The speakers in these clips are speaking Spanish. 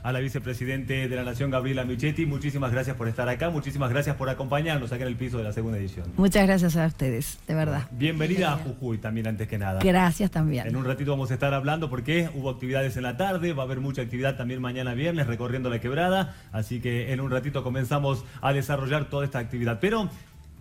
a la vicepresidente de la Nación, Gabriela Michetti. Muchísimas gracias por estar acá, muchísimas gracias por acompañarnos acá en el piso de la segunda edición. Muchas gracias a ustedes, de verdad. Bienvenida a Jujuy también, antes que nada. Gracias también. En un ratito vamos a estar hablando porque hubo actividades en la tarde, va a haber mucha actividad también mañana viernes recorriendo la quebrada, así que en un ratito comenzamos a desarrollar toda esta actividad. Pero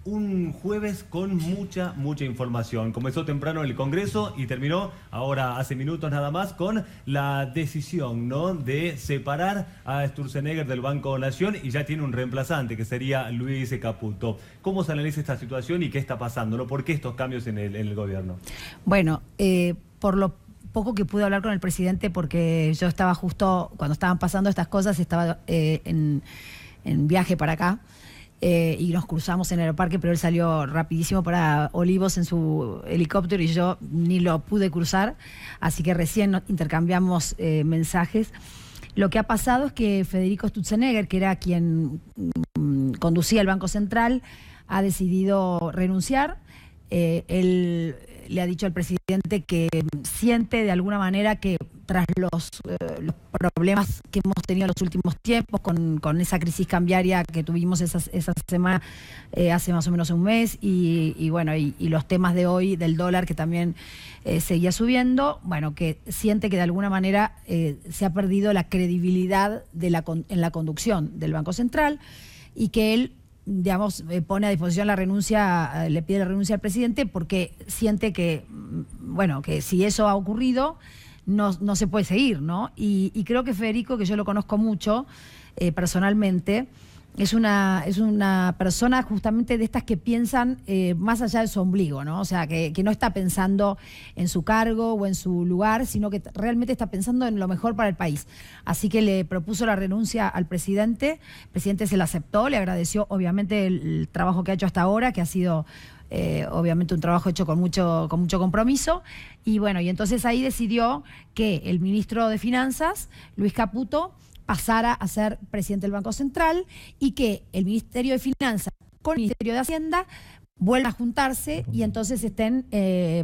un jueves con mucha información. Comenzó temprano el Congreso y terminó ahora hace minutos nada más con la decisión, ¿no?, de separar a Sturzenegger del Banco Nación, y ya tiene un reemplazante que sería Luis Caputo. ¿Cómo se analiza esta situación y qué está pasando, ¿no? ¿Por qué estos cambios en el gobierno? Bueno, por lo poco que pude hablar con el presidente, porque yo estaba justo cuando estaban pasando estas cosas, estaba en viaje para acá. Y nos cruzamos en el aeroparque, pero él salió rapidísimo para Olivos en su helicóptero y yo ni lo pude cruzar, así que recién intercambiamos mensajes. Lo que ha pasado es que Federico Sturzenegger, que era quien conducía el Banco Central, ha decidido renunciar. Él le ha dicho al presidente que siente de alguna manera que tras los problemas que hemos tenido en los últimos tiempos, con esa crisis cambiaria que tuvimos esa semana, hace más o menos un mes, y los temas de hoy del dólar que también seguía subiendo, bueno, que siente que de alguna manera se ha perdido la credibilidad en la conducción del Banco Central, y que él, digamos, pone a disposición la renuncia, le pide la renuncia al presidente porque siente que, bueno, que si eso ha ocurrido, no se puede seguir, ¿no? Y creo que Federico, que yo lo conozco mucho personalmente, es una persona justamente de estas que piensan más allá de su ombligo, ¿no? O sea, que no está pensando en su cargo o en su lugar, sino que realmente está pensando en lo mejor para el país. Así que le propuso la renuncia al presidente. El presidente se la aceptó, le agradeció obviamente el trabajo que ha hecho hasta ahora, que ha sido obviamente un trabajo hecho con mucho compromiso, y bueno, y entonces ahí decidió que el ministro de Finanzas, Luis Caputo, pasara a ser presidente del Banco Central, y que el Ministerio de Finanzas con el Ministerio de Hacienda vuelvan a juntarse y entonces estén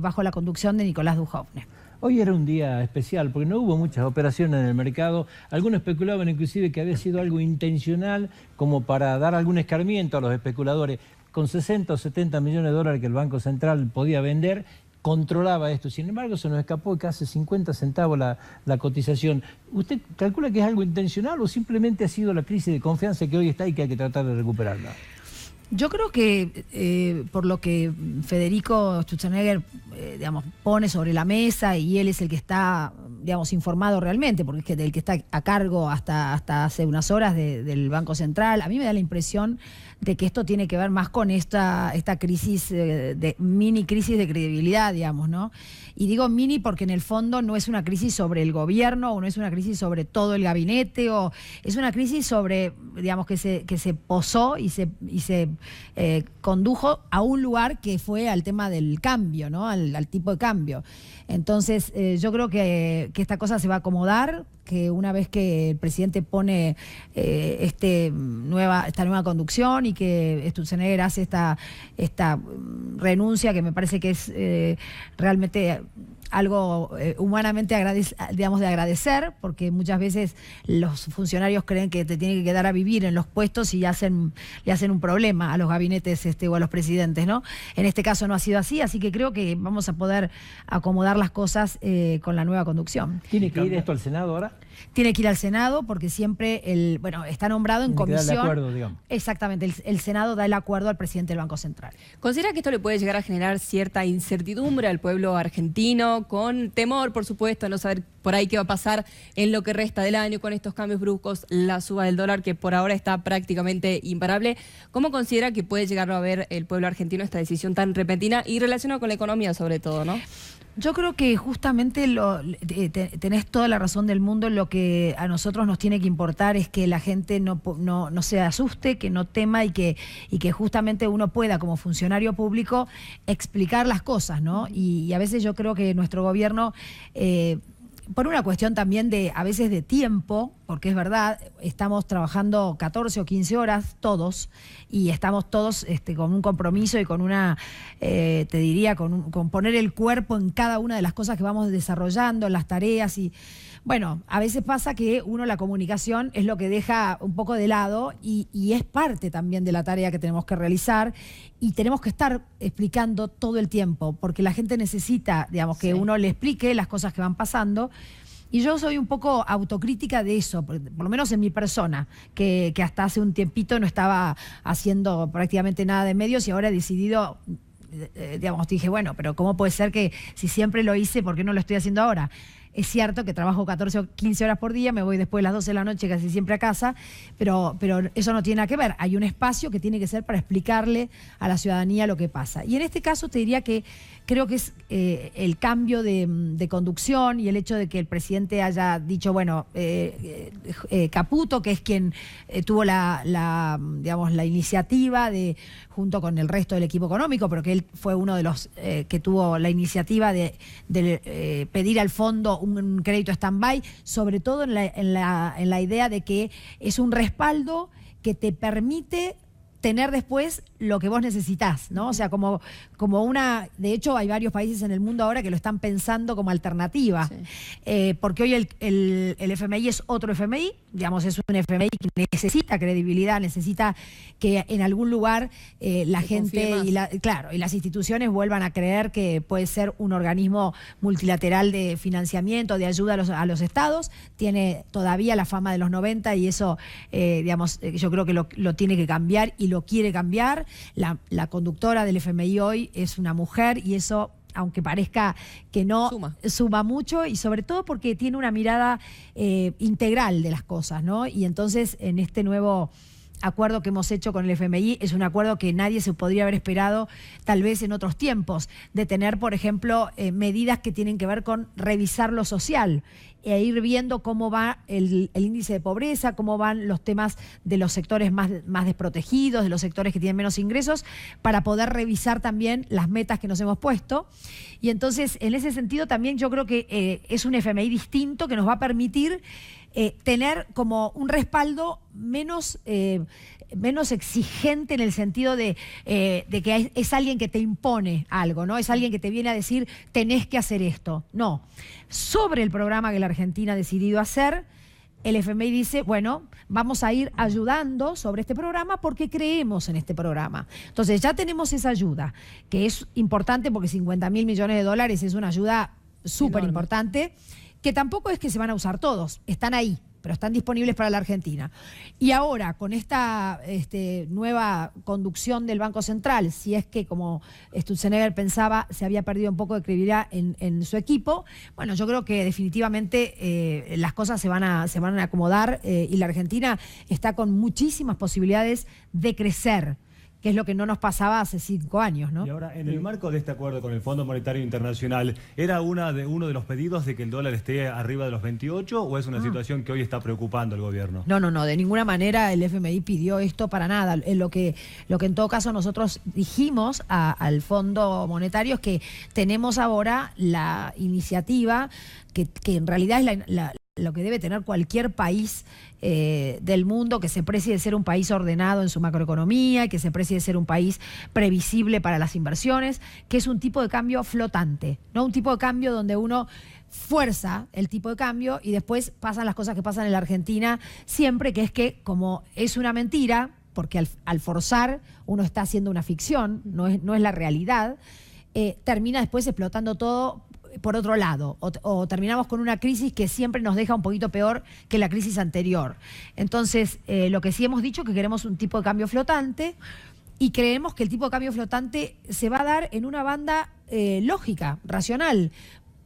bajo la conducción de Nicolás Dujovne. Hoy era un día especial porque no hubo muchas operaciones en el mercado. Algunos especulaban inclusive que había sido algo intencional, como para dar algún escarmiento a los especuladores. Con 60 o 70 millones de dólares que el Banco Central podía vender, controlaba esto. Sin embargo, se nos escapó casi 50 centavos la cotización. ¿Usted calcula que es algo intencional o simplemente ha sido la crisis de confianza que hoy está y que hay que tratar de recuperarla? Yo creo que por lo que Federico Sturzenegger digamos, pone sobre la mesa, y él es el que está, digamos, informado realmente, porque es el que está a cargo hasta hace unas horas del Banco Central, a mí me da la impresión de que esto tiene que ver más con esta crisis, mini crisis de credibilidad, digamos, ¿no? Y digo mini porque en el fondo no es una crisis sobre el gobierno, o no es una crisis sobre todo el gabinete, o es una crisis sobre, digamos, que se posó y se condujo a un lugar que fue al tema del cambio, ¿no? Al tipo de cambio. Entonces, yo creo que esta cosa se va a acomodar, que una vez que el presidente pone esta nueva conducción, y que Sturzenegger hace esta renuncia, que me parece que es realmente algo humanamente de agradecer, porque muchas veces los funcionarios creen que te tienen que quedar a vivir en los puestos y le hacen un problema a los gabinetes o a los presidentes, ¿no? En este caso no ha sido así, así que creo que vamos a poder acomodar las cosas con la nueva conducción. ¿Tiene que ir esto al Senado ahora? Tiene que ir al Senado porque siempre está nombrado en comisión. Tiene que dar el acuerdo, digamos. Exactamente, el Senado da el acuerdo al presidente del Banco Central. ¿Considera que esto le puede llegar a generar cierta incertidumbre al pueblo argentino, con temor, por supuesto, no saber por ahí qué va a pasar en lo que resta del año con estos cambios bruscos, la suba del dólar que por ahora está prácticamente imparable? ¿Cómo considera que puede llegar a ver el pueblo argentino esta decisión tan repentina y relacionada con la economía sobre todo, ¿no? Yo creo que justamente tenés toda la razón del mundo. Lo que a nosotros nos tiene que importar es que la gente no se asuste, que no tema, y que justamente uno pueda, como funcionario público, explicar las cosas, ¿no? Y a veces yo creo que nuestro gobierno por una cuestión también de, a veces de tiempo, porque es verdad, estamos trabajando 14 o 15 horas todos, y estamos todos con un compromiso y con una, te diría, con poner el cuerpo en cada una de las cosas que vamos desarrollando, en las tareas. Y bueno, a veces pasa que la comunicación es lo que deja un poco de lado, y es parte también de la tarea que tenemos que realizar, y tenemos que estar explicando todo el tiempo, porque la gente necesita, digamos, que uno le explique las cosas que van pasando. Y yo soy un poco autocrítica de eso, por lo menos en mi persona, que hasta hace un tiempito no estaba haciendo prácticamente nada de medios, y ahora he decidido, digamos, dije, bueno, pero ¿cómo puede ser que si siempre lo hice, por qué no lo estoy haciendo ahora? Es cierto que trabajo 14 o 15 horas por día, me voy después de las 12 de la noche casi siempre a casa, pero eso no tiene nada que ver. Hay un espacio que tiene que ser para explicarle a la ciudadanía lo que pasa. Y en este caso te diría que creo que es el cambio de conducción y el hecho de que el presidente haya dicho, bueno, Caputo, que es quien tuvo digamos, la iniciativa junto con el resto del equipo económico, pero que él fue uno de los que tuvo la iniciativa de pedir al fondo un crédito stand-by, sobre todo en la idea de que es un respaldo que te permite tener después lo que vos necesitás, ¿no? O sea, como de hecho hay varios países en el mundo ahora que lo están pensando como alternativa, porque hoy el FMI es otro FMI, digamos, es un FMI que necesita credibilidad, necesita que en algún lugar la gente y las instituciones vuelvan a creer que puede ser un organismo multilateral de financiamiento, de ayuda a los estados. Tiene todavía la fama de los 90, y eso, digamos, yo creo que lo tiene que cambiar, y lo quiere cambiar. La conductora del FMI hoy es una mujer, y eso, aunque parezca que no, suma mucho, y sobre todo porque tiene una mirada integral de las cosas, ¿no? Y entonces, en este nuevo acuerdo que hemos hecho con el FMI, es un acuerdo que nadie se podría haber esperado tal vez en otros tiempos, de tener, por ejemplo, medidas que tienen que ver con revisar lo social e ir viendo cómo va el índice de pobreza, cómo van los temas de los sectores más desprotegidos, de los sectores que tienen menos ingresos, para poder revisar también las metas que nos hemos puesto. Y entonces, en ese sentido, también yo creo que es un FMI distinto que nos va a permitir tener como un respaldo menos exigente, en el sentido de que es alguien que te impone algo, ¿no? Es alguien que te viene a decir, tenés que hacer esto. No. Sobre el programa que la Argentina ha decidido hacer, el FMI dice, bueno, vamos a ir ayudando sobre este programa porque creemos en este programa. Entonces ya tenemos esa ayuda, que es importante porque 50.000 millones de dólares es una ayuda súper importante, que tampoco es que se van a usar todos, están ahí, pero están disponibles para la Argentina. Y ahora, con esta nueva conducción del Banco Central, si es que, como Sturzenegger pensaba, se había perdido un poco de credibilidad en su equipo, bueno, yo creo que definitivamente las cosas se van a acomodar, y la Argentina está con muchísimas posibilidades de crecer, que es lo que no nos pasaba hace 5 años, ¿no? Y ahora, en el marco de este acuerdo con el Fondo Monetario Internacional, ¿era uno de los pedidos de que el dólar esté arriba de los 28, o es una situación que hoy está preocupando al gobierno? No, de ninguna manera el FMI pidió esto, para nada. Lo que en todo caso nosotros dijimos al Fondo Monetario es que tenemos ahora la iniciativa que en realidad es lo que debe tener cualquier país del mundo, que se precie de ser un país ordenado en su macroeconomía, que se precie de ser un país previsible para las inversiones, que es un tipo de cambio flotante, no un tipo de cambio donde uno fuerza el tipo de cambio y después pasan las cosas que pasan en la Argentina siempre, que es que, como es una mentira, porque al forzar uno está haciendo una ficción, no es la realidad, termina después explotando todo por otro lado, o terminamos con una crisis que siempre nos deja un poquito peor que la crisis anterior. Entonces, lo que sí hemos dicho, que queremos un tipo de cambio flotante, y creemos que el tipo de cambio flotante se va a dar en una banda lógica, racional,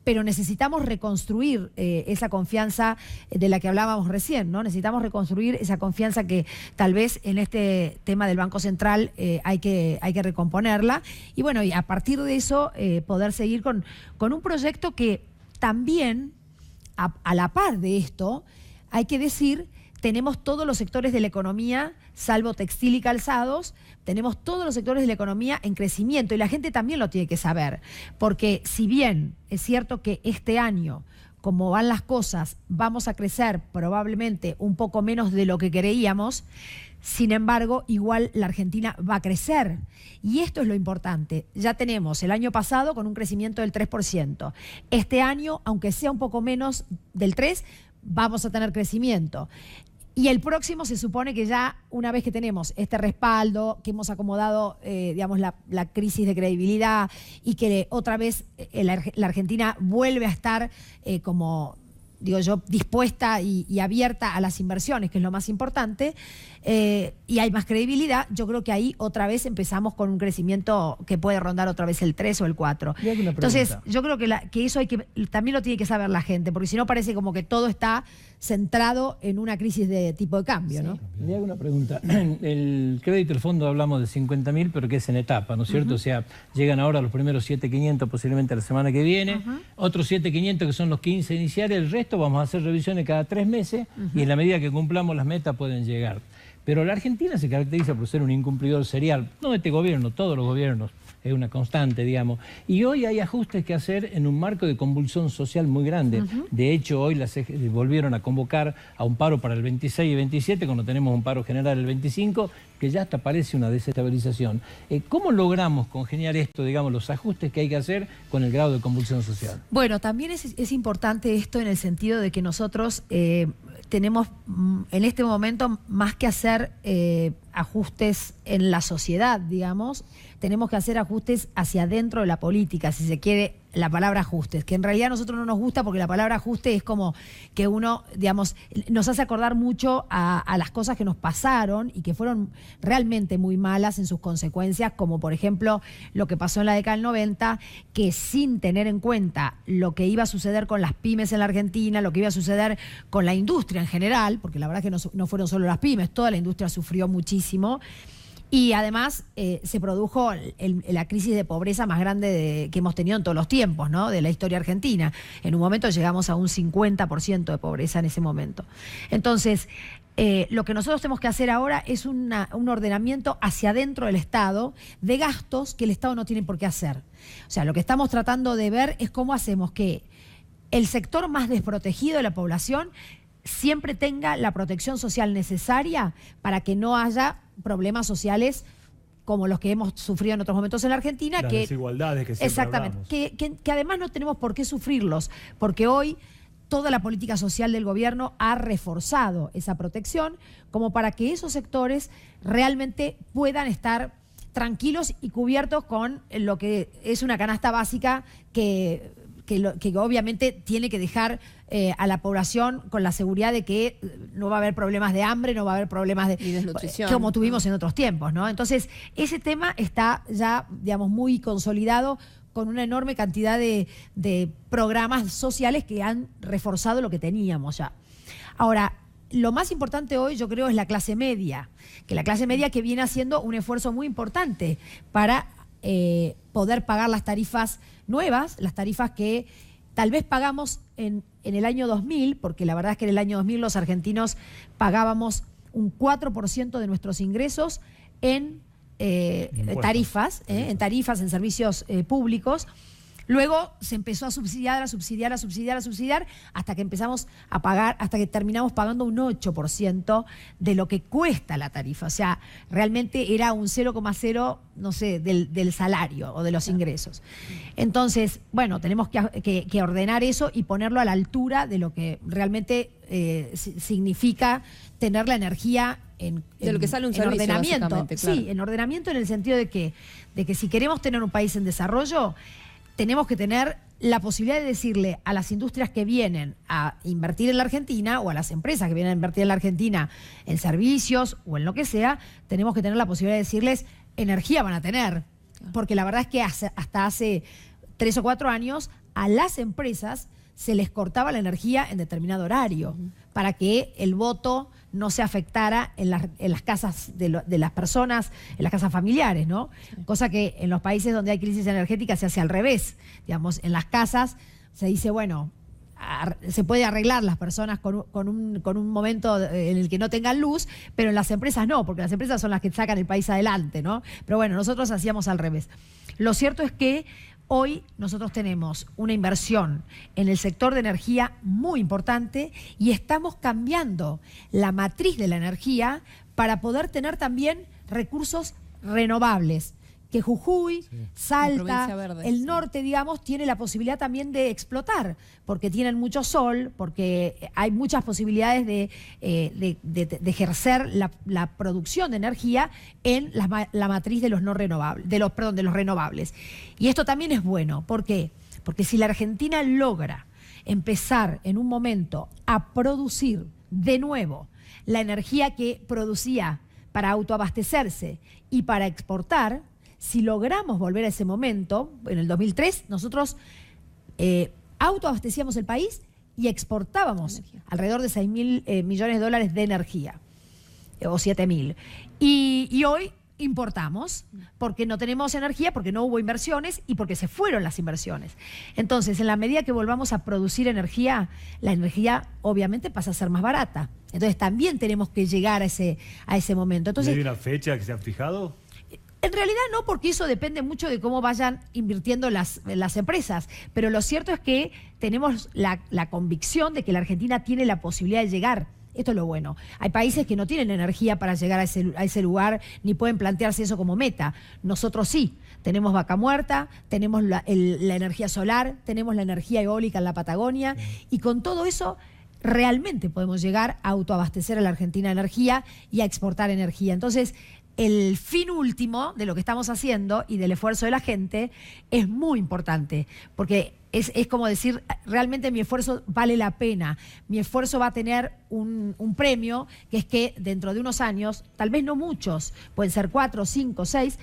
pero necesitamos reconstruir esa confianza de la que hablábamos recién, ¿no? Necesitamos reconstruir esa confianza que tal vez en este tema del Banco Central hay que recomponerla. Y bueno, y a partir de eso poder seguir con un proyecto que también, a la par de esto, hay que decir, tenemos todos los sectores de la economía, salvo textil y calzados, tenemos todos los sectores de la economía en crecimiento, y la gente también lo tiene que saber, porque si bien es cierto que este año, como van las cosas, vamos a crecer probablemente un poco menos de lo que creíamos. Sin embargo, igual la Argentina va a crecer. Y esto es lo importante. Ya tenemos el año pasado con un crecimiento del 3%. Este año, aunque sea un poco menos del 3%, vamos a tener crecimiento. Y el próximo se supone que ya una vez que tenemos este respaldo, que hemos acomodado digamos, la crisis de credibilidad y que otra vez la Argentina vuelve a estar como, digo yo, dispuesta y abierta a las inversiones, que es lo más importante, y hay más credibilidad, yo creo que ahí otra vez empezamos con un crecimiento que puede rondar otra vez el 3 o el 4. Entonces, yo creo que eso también lo tiene que saber la gente, porque si no parece como que todo está centrado en una crisis de tipo de cambio, ¿no? Le hago una pregunta. El crédito del fondo hablamos de 50.000, pero que es en etapa, ¿no es cierto? O sea, llegan ahora los primeros 7.500 posiblemente la semana que viene, otros 7.500 que son los 15 iniciales, el resto vamos a hacer revisiones cada 3 meses y en la medida que cumplamos las metas pueden llegar. Pero la Argentina se caracteriza por ser un incumplidor serial, no este gobierno, todos los gobiernos, es una constante, digamos. Y hoy hay ajustes que hacer en un marco de convulsión social muy grande. De hecho, hoy volvieron a convocar a un paro para el 26 y 27, cuando tenemos un paro general el 25, que ya hasta parece una desestabilización. ¿Cómo logramos congeniar esto, digamos, los ajustes que hay que hacer con el grado de convulsión social? Bueno, también es importante esto en el sentido de que nosotros tenemos en este momento más que hacer ajustes en la sociedad, digamos, tenemos que hacer ajustes hacia adentro de la política, si se quiere, la palabra ajustes, que en realidad a nosotros no nos gusta porque la palabra ajuste es como que uno, digamos, nos hace acordar mucho a las cosas que nos pasaron y que fueron realmente muy malas en sus consecuencias, como por ejemplo lo que pasó en la década del 90, que sin tener en cuenta lo que iba a suceder con las pymes en la Argentina, lo que iba a suceder con la industria en general, porque la verdad que no fueron solo las pymes, toda la industria sufrió muchísimo. Y además se produjo la crisis de pobreza más grande que hemos tenido en todos los tiempos, ¿no? De la historia argentina. En un momento llegamos a un 50% de pobreza en ese momento. Entonces, lo que nosotros tenemos que hacer ahora es un ordenamiento hacia adentro del Estado de gastos que el Estado no tiene por qué hacer. O sea, lo que estamos tratando de ver es cómo hacemos que el sector más desprotegido de la población siempre tenga la protección social necesaria para que no haya problemas sociales como los que hemos sufrido en otros momentos en la Argentina. Las desigualdades que siempre exactamente, hablamos. Que además no tenemos por qué sufrirlos, porque hoy toda la política social del gobierno ha reforzado esa protección como para que esos sectores realmente puedan estar tranquilos y cubiertos con lo que es una canasta básica que obviamente tiene que dejar a la población con la seguridad de que no va a haber problemas de hambre, no va a haber problemas de desnutrición, como tuvimos en otros tiempos, ¿no? Entonces, ese tema está ya, digamos, muy consolidado con una enorme cantidad de programas sociales que han reforzado lo que teníamos ya. Ahora, lo más importante hoy, yo creo, es la clase media, que la clase media que viene haciendo un esfuerzo muy importante para poder pagar las tarifas nuevas, las tarifas que tal vez pagamos en el año 2000, porque la verdad es que en el año 2000 los argentinos pagábamos un 4% de nuestros ingresos en tarifas, en servicios públicos. Luego se empezó a subsidiar, hasta que empezamos a pagar, hasta que terminamos pagando un 8% de lo que cuesta la tarifa. O sea, realmente era un 0,0, no sé, del salario o de los ingresos. Entonces, bueno, tenemos que ordenar eso y ponerlo a la altura de lo que realmente significa tener la energía de lo que sale un servicio, ordenamiento. claro. Sí, en ordenamiento en el sentido de que si queremos tener un país en desarrollo, tenemos que tener la posibilidad de decirle a las industrias que vienen a invertir en la Argentina o a las empresas que vienen a invertir en la Argentina en servicios o en lo que sea, tenemos que tener la posibilidad de decirles energía van a tener. Porque la verdad es que hasta hace 3 o 4 años a las empresas se les cortaba la energía en determinado horario para que el voto no se afectara en las casas de las personas, en las casas familiares, ¿no? Cosa que en los países donde hay crisis energética se hace al revés. Digamos, en las casas se dice, bueno, se puede arreglar las personas con un momento en el que no tengan luz, pero en las empresas no, porque las empresas son las que sacan el país adelante, ¿no? Pero bueno, nosotros hacíamos al revés. Lo cierto es que Hoy nosotros tenemos una inversión en el sector de energía muy importante y estamos cambiando la matriz de la energía para poder tener también recursos renovables. Que Jujuy, Salta, el norte, digamos, tiene la posibilidad también de explotar, porque tienen mucho sol, porque hay muchas posibilidades de ejercer la producción de energía en la matriz de los no renovables, de los renovables. Y esto también es bueno. ¿Por qué? Porque si la Argentina logra empezar en un momento a producir de nuevo la energía que producía para autoabastecerse y para exportar, si logramos volver a ese momento, en el 2003 nosotros autoabastecíamos el país y exportábamos alrededor de 6.000 millones de dólares de energía, o 7.000. Y hoy importamos porque no tenemos energía, porque no hubo inversiones y porque se fueron las inversiones. Entonces, en la medida que volvamos a producir energía, la energía obviamente pasa a ser más barata. Entonces, también tenemos que llegar a ese momento. Entonces, ¿hay una fecha que se ha fijado? En realidad no, porque eso depende mucho de cómo vayan invirtiendo las empresas. Pero lo cierto es que tenemos la convicción de que la Argentina tiene la posibilidad de llegar. Esto es lo bueno. Hay países que no tienen energía para llegar a ese lugar, ni pueden plantearse eso como meta. Nosotros sí. Tenemos Vaca Muerta, tenemos la energía solar, tenemos la energía eólica en la Patagonia, y con todo eso realmente podemos llegar a autoabastecer a la Argentina de energía y a exportar energía. Entonces, el fin último de lo que estamos haciendo y del esfuerzo de la gente es muy importante, porque es como decir, realmente mi esfuerzo vale la pena, mi esfuerzo va a tener un premio, que es que dentro de unos años, tal vez no muchos, pueden ser 4, 5, 6,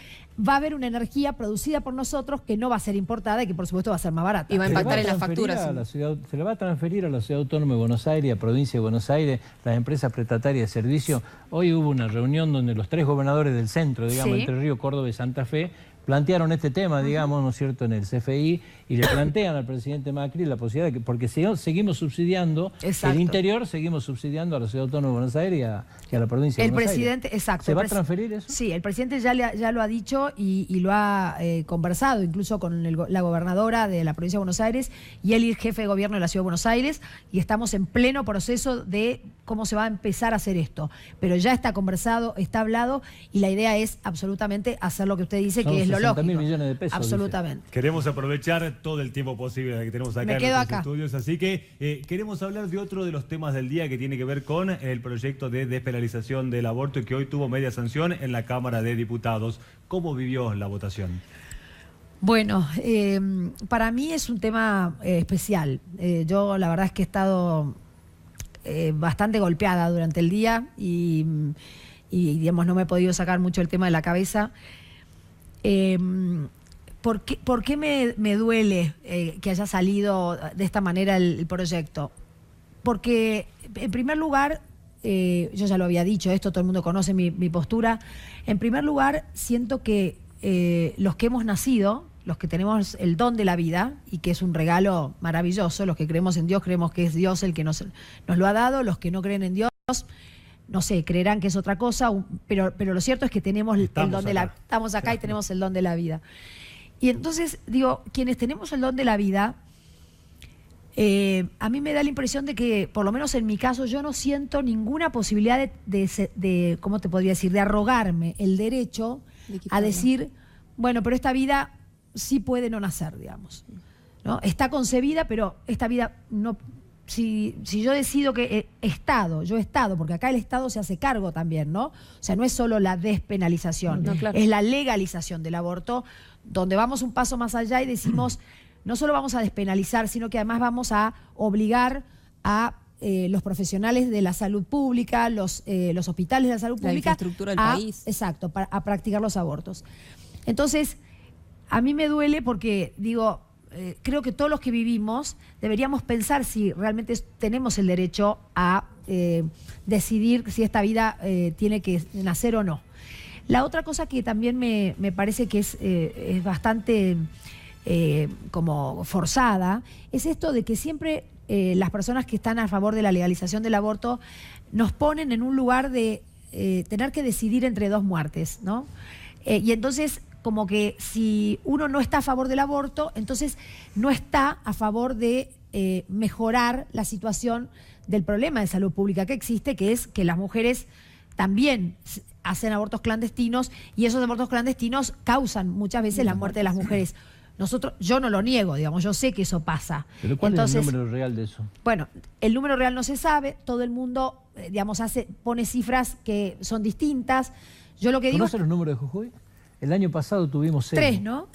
va a haber una energía producida por nosotros que no va a ser importada y que por supuesto va a ser más barata. Y va a impactar en las facturas. Se le va a transferir a la Ciudad Autónoma de Buenos Aires, a Provincia de Buenos Aires, las empresas prestatarias de servicio. Hoy hubo una reunión donde los 3 gobernadores del centro, digamos, Entre Río, Córdoba y Santa Fe, plantearon este tema, digamos, ¿no es cierto?, en el CFI, y le plantean al presidente Macri la posibilidad de que, porque seguimos subsidiando el interior, seguimos subsidiando a la Ciudad Autónoma de Buenos Aires y a la provincia de Buenos Aires. Exacto. ¿Se va a transferir eso? Sí, el presidente ya lo ha dicho y lo ha conversado incluso con la gobernadora de la provincia de Buenos Aires y el jefe de gobierno de la Ciudad de Buenos Aires, y estamos en pleno proceso de cómo se va a empezar a hacer esto. Pero ya está conversado, está hablado, y la idea es absolutamente hacer lo que usted dice, que es lo lógico. 60.000 millones de pesos. Absolutamente. Dice. Queremos aprovechar todo el tiempo posible que tenemos acá en nuestros estudios, así que queremos hablar de otro de los temas del día que tiene que ver con el proyecto de despenalización del aborto, y que hoy tuvo media sanción en la Cámara de Diputados. ¿Cómo vivió la votación? Bueno, para mí es un tema especial. Yo la verdad es que he estado bastante golpeada durante el día y digamos, no me he podido sacar mucho el tema de la cabeza. ¿Por qué me duele que haya salido de esta manera el proyecto? Porque, en primer lugar, yo ya lo había dicho, esto todo el mundo conoce mi postura. En primer lugar, siento que los que hemos nacido, los que tenemos el don de la vida, y que es un regalo maravilloso, los que creemos en Dios, creemos que es Dios el que nos lo ha dado. Los que no creen en Dios, no sé, creerán que es otra cosa, pero lo cierto es que tenemos estamos acá y tenemos el don de la vida. Y entonces, digo, quienes tenemos el don de la vida, a mí me da la impresión de que, por lo menos en mi caso, yo no siento ninguna posibilidad de ¿cómo te podría decir?, de arrogarme el derecho a decir, bueno, pero esta vida sí puede no nacer, digamos, ¿no? Está concebida, pero esta vida no... Si yo decido que yo Estado, porque acá el Estado se hace cargo también, ¿no? O sea, no es solo la despenalización, claro, es la legalización del aborto, donde vamos un paso más allá y decimos, no solo vamos a despenalizar, sino que además vamos a obligar a los profesionales de la salud pública, los hospitales de la salud pública, la infraestructura del país. Exacto, a practicar los abortos. Entonces, a mí me duele porque, digo, creo que todos los que vivimos deberíamos pensar si realmente tenemos el derecho a decidir si esta vida tiene que nacer o no. La otra cosa que también me parece que es bastante como forzada es esto de que siempre las personas que están a favor de la legalización del aborto nos ponen en un lugar de tener que decidir entre 2 muertes, ¿no? Y entonces, como que si uno no está a favor del aborto, entonces no está a favor de mejorar la situación del problema de salud pública que existe, que es que las mujeres también hacen abortos clandestinos y esos abortos clandestinos causan muchas veces la muerte de las mujeres. Yo no lo niego, digamos, yo sé que eso pasa. ¿Pero cuál es el número real de eso? Bueno, el número real no se sabe, todo el mundo, digamos, pone cifras que son distintas. Yo lo que digo... ¿Conoce los números de Jujuy? El año pasado tuvimos 0. 3, ¿no?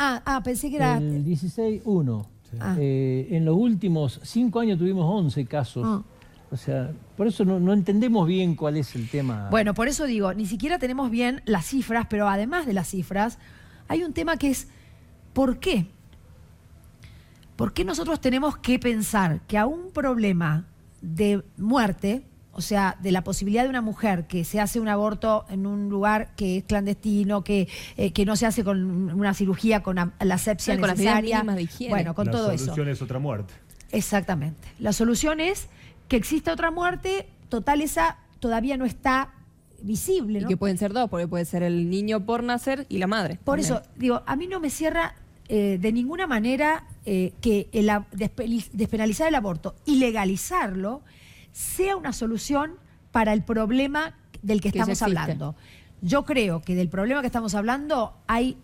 Pensé que era... El 16, 1. Sí. En los últimos 5 años tuvimos 11 casos. O sea, por eso no entendemos bien cuál es el tema. Bueno, por eso digo, ni siquiera tenemos bien las cifras, pero además de las cifras, hay un tema que es... ¿Por qué? ¿Por qué nosotros tenemos que pensar que a un problema de muerte, o sea, de la posibilidad de una mujer que se hace un aborto en un lugar que es clandestino, que no se hace con una cirugía con la asepsia con necesaria, las medidas mínimas de higiene. bueno, con todo eso. La solución es otra muerte. Exactamente. La solución es que exista otra muerte, total esa todavía no está visible, Y ¿no? que pueden ser dos, porque puede ser el niño por nacer y la madre. Por también. eso, digo, a mí no me cierra de ninguna manera que despenalizar el aborto y legalizarlo sea una solución para el problema del que Que ya estamos existe. hablando. Yo creo que del problema que estamos hablando hay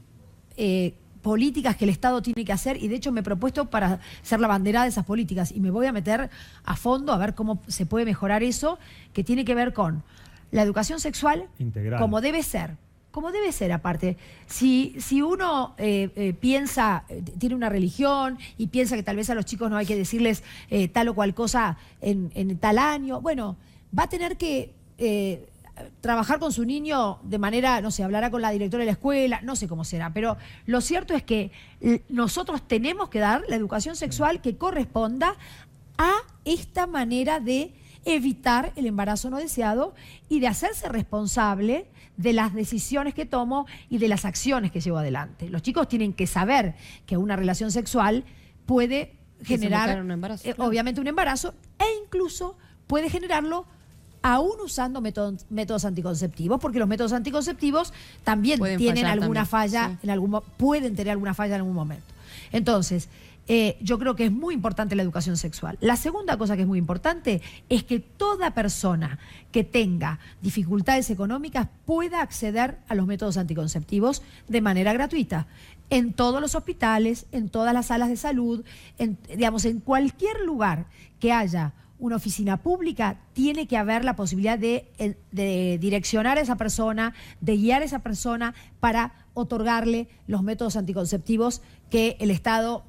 políticas que el Estado tiene que hacer y de hecho me he propuesto para ser la banderada de esas políticas y me voy a meter a fondo a ver cómo se puede mejorar eso, que tiene que ver con la educación sexual Integral. como debe ser. Como debe ser, aparte. Si uno piensa, tiene una religión y piensa que tal vez a los chicos no hay que decirles tal o cual cosa en tal año, bueno, va a tener que trabajar con su niño de manera, no sé, hablará con la directora de la escuela, no sé cómo será, pero lo cierto es que nosotros tenemos que dar la educación sexual que corresponda a esta manera de evitar el embarazo no deseado y de hacerse responsable de las decisiones que tomo y de las acciones que llevo adelante. Los chicos tienen que saber que una relación sexual puede generar un embarazo, claro. obviamente un embarazo e incluso puede generarlo aún usando métodos anticonceptivos, porque los métodos anticonceptivos también Pueden tienen fallar alguna también, falla, sí. pueden tener alguna falla en algún momento. Entonces, yo creo que es muy importante la educación sexual. La segunda cosa que es muy importante es que toda persona que tenga dificultades económicas pueda acceder a los métodos anticonceptivos de manera gratuita. En todos los hospitales, en todas las salas de salud, digamos, en cualquier lugar que haya una oficina pública, tiene que haber la posibilidad de direccionar a esa persona, de guiar a esa persona para otorgarle los métodos anticonceptivos que el Estado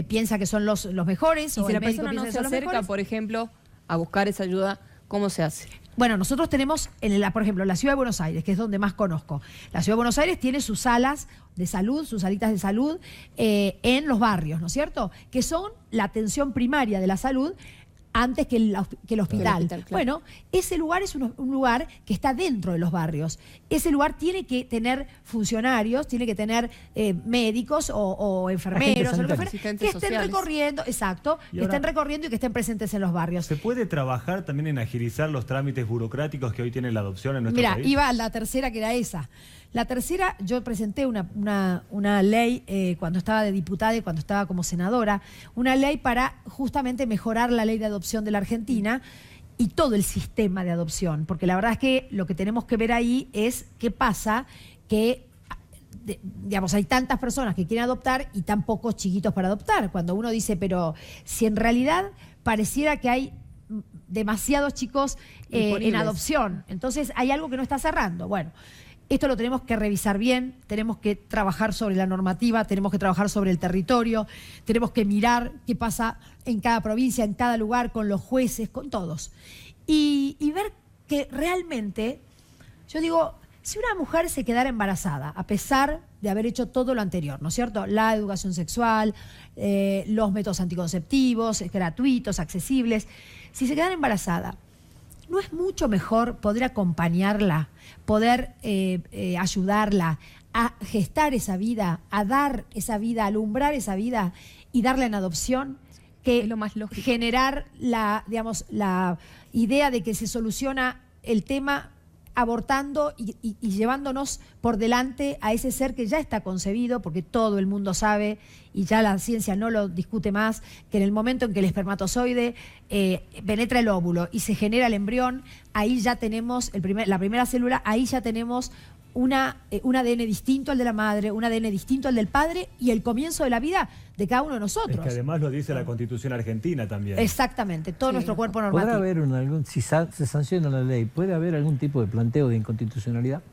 piensa que son los mejores. Y o si el la médico persona no piensa que se son los acerca, mejores. por ejemplo, a buscar esa ayuda, ¿cómo se hace? Bueno, nosotros tenemos, por ejemplo, la Ciudad de Buenos Aires, que es donde más conozco. La Ciudad de Buenos Aires tiene sus salas de salud, sus salitas de salud en los barrios, ¿no es cierto? Que son la atención primaria de la salud antes que el hospital. Claro. Bueno, ese lugar es un lugar que está dentro de los barrios. Ese lugar tiene que tener funcionarios, tiene que tener médicos o enfermeros o lo que fuera, Asistentes que estén sociales. recorriendo, exacto, Y que ahora- estén recorriendo y que estén presentes en los barrios. ¿Se puede trabajar también en agilizar los trámites burocráticos que hoy tiene la adopción en nuestro Mira, país? iba a la tercera, que era esa. La tercera, yo presenté una ley cuando estaba de diputada y cuando estaba como senadora, una ley para justamente mejorar la ley de adopción de la Argentina y todo el sistema de adopción, porque la verdad es que lo que tenemos que ver ahí es qué pasa que digamos, hay tantas personas que quieren adoptar y tan pocos chiquitos para adoptar. Cuando uno dice, pero si en realidad pareciera que hay demasiados chicos en Disponibles. adopción, entonces hay algo que no está cerrando. Bueno, esto lo tenemos que revisar bien, tenemos que trabajar sobre la normativa, tenemos que trabajar sobre el territorio, tenemos que mirar qué pasa en cada provincia, en cada lugar, con los jueces, con todos. Y ver que realmente, yo digo, si una mujer se quedara embarazada, a pesar de haber hecho todo lo anterior, ¿no es cierto? La educación sexual, los métodos anticonceptivos, gratuitos, accesibles, si se quedara embarazada, ¿no es mucho mejor poder acompañarla, poder ayudarla a gestar esa vida, a dar esa vida, a alumbrar esa vida y darla en adopción? Que Es lo más lógico. generar la idea de que se soluciona el tema abortando y llevándonos por delante a ese ser que ya está concebido, porque todo el mundo sabe, y ya la ciencia no lo discute más, que en el momento en que el espermatozoide penetra el óvulo y se genera el embrión, ahí ya tenemos la primera célula, ahí ya tenemos un ADN distinto al de la madre, un ADN distinto al del padre y el comienzo de la vida de cada uno de nosotros. Es que además lo dice la Constitución argentina también. Exactamente, todo nuestro cuerpo normativo. ¿Podrá haber, si se sanciona la ley, puede haber algún tipo de planteo de inconstitucionalidad?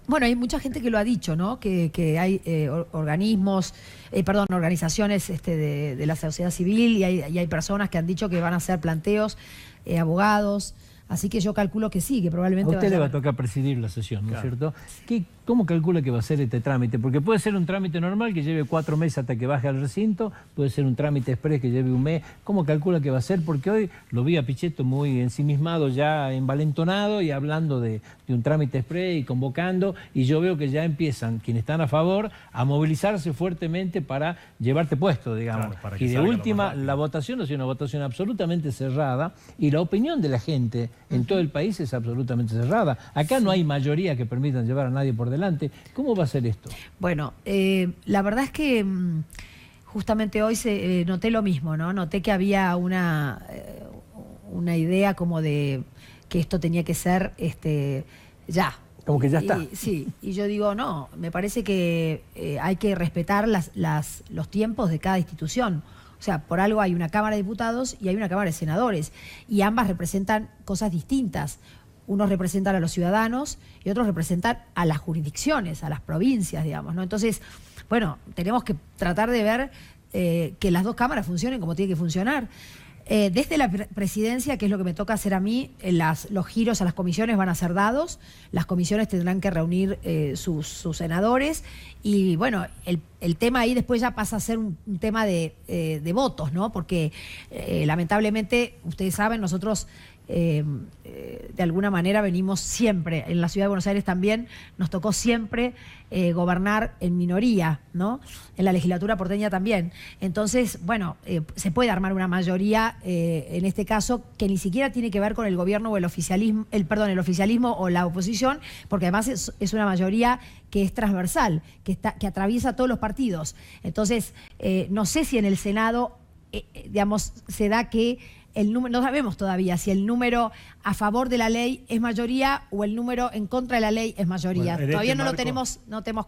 Bueno, hay mucha gente que lo ha dicho, ¿no? Que hay organizaciones de la sociedad civil y hay personas que han dicho que van a hacer planteos, abogados. Así que yo calculo que sí, que probablemente... A usted le va a tocar presidir la sesión, ¿no es cierto? ¿Cómo calcula que va a ser este trámite? Porque puede ser un trámite normal que lleve 4 meses hasta que baje al recinto, puede ser un trámite express que lleve 1 mes. ¿Cómo calcula que va a ser? Porque hoy lo vi a Pichetto muy ensimismado, ya envalentonado y hablando de un trámite express y convocando, y yo veo que ya empiezan quienes están a favor a movilizarse fuertemente para llevarte puesto, digamos. Claro, y de última, la votación ha sido una votación absolutamente cerrada y la opinión de la gente en todo el país es absolutamente cerrada. Acá no hay mayoría que permitan llevar a nadie por delante. ¿Cómo va a ser esto? Bueno, la verdad es que justamente hoy noté lo mismo, ¿no? Noté que había una idea como de que esto tenía que ser ya. Como que ya está. Sí, y yo digo, no, me parece que hay que respetar los tiempos de cada institución. O sea, por algo hay una Cámara de Diputados y hay una Cámara de Senadores, y ambas representan cosas distintas. Unos representan a los ciudadanos y otros representan a las jurisdicciones, a las provincias, digamos, ¿no? Entonces, bueno, tenemos que tratar de ver que las dos cámaras funcionen como tienen que funcionar. Desde la presidencia, que es lo que me toca hacer a mí, los giros a las comisiones van a ser dados, las comisiones tendrán que reunir sus senadores y bueno, el tema ahí después ya pasa a ser un tema de votos, ¿no? Porque lamentablemente, ustedes saben, nosotros de alguna manera venimos siempre, en la Ciudad de Buenos Aires también, nos tocó siempre gobernar en minoría, ¿no? En la legislatura porteña también. Entonces, bueno, se puede armar una mayoría, en este caso, que ni siquiera tiene que ver con el gobierno o el oficialismo, el oficialismo o la oposición, porque además es una mayoría que es transversal, que atraviesa todos los partidos. Entonces, no sé si en el Senado, digamos, se da que el número, no sabemos todavía si el número a favor de la ley es mayoría o el número en contra de la ley es mayoría. Bueno, todavía no tenemos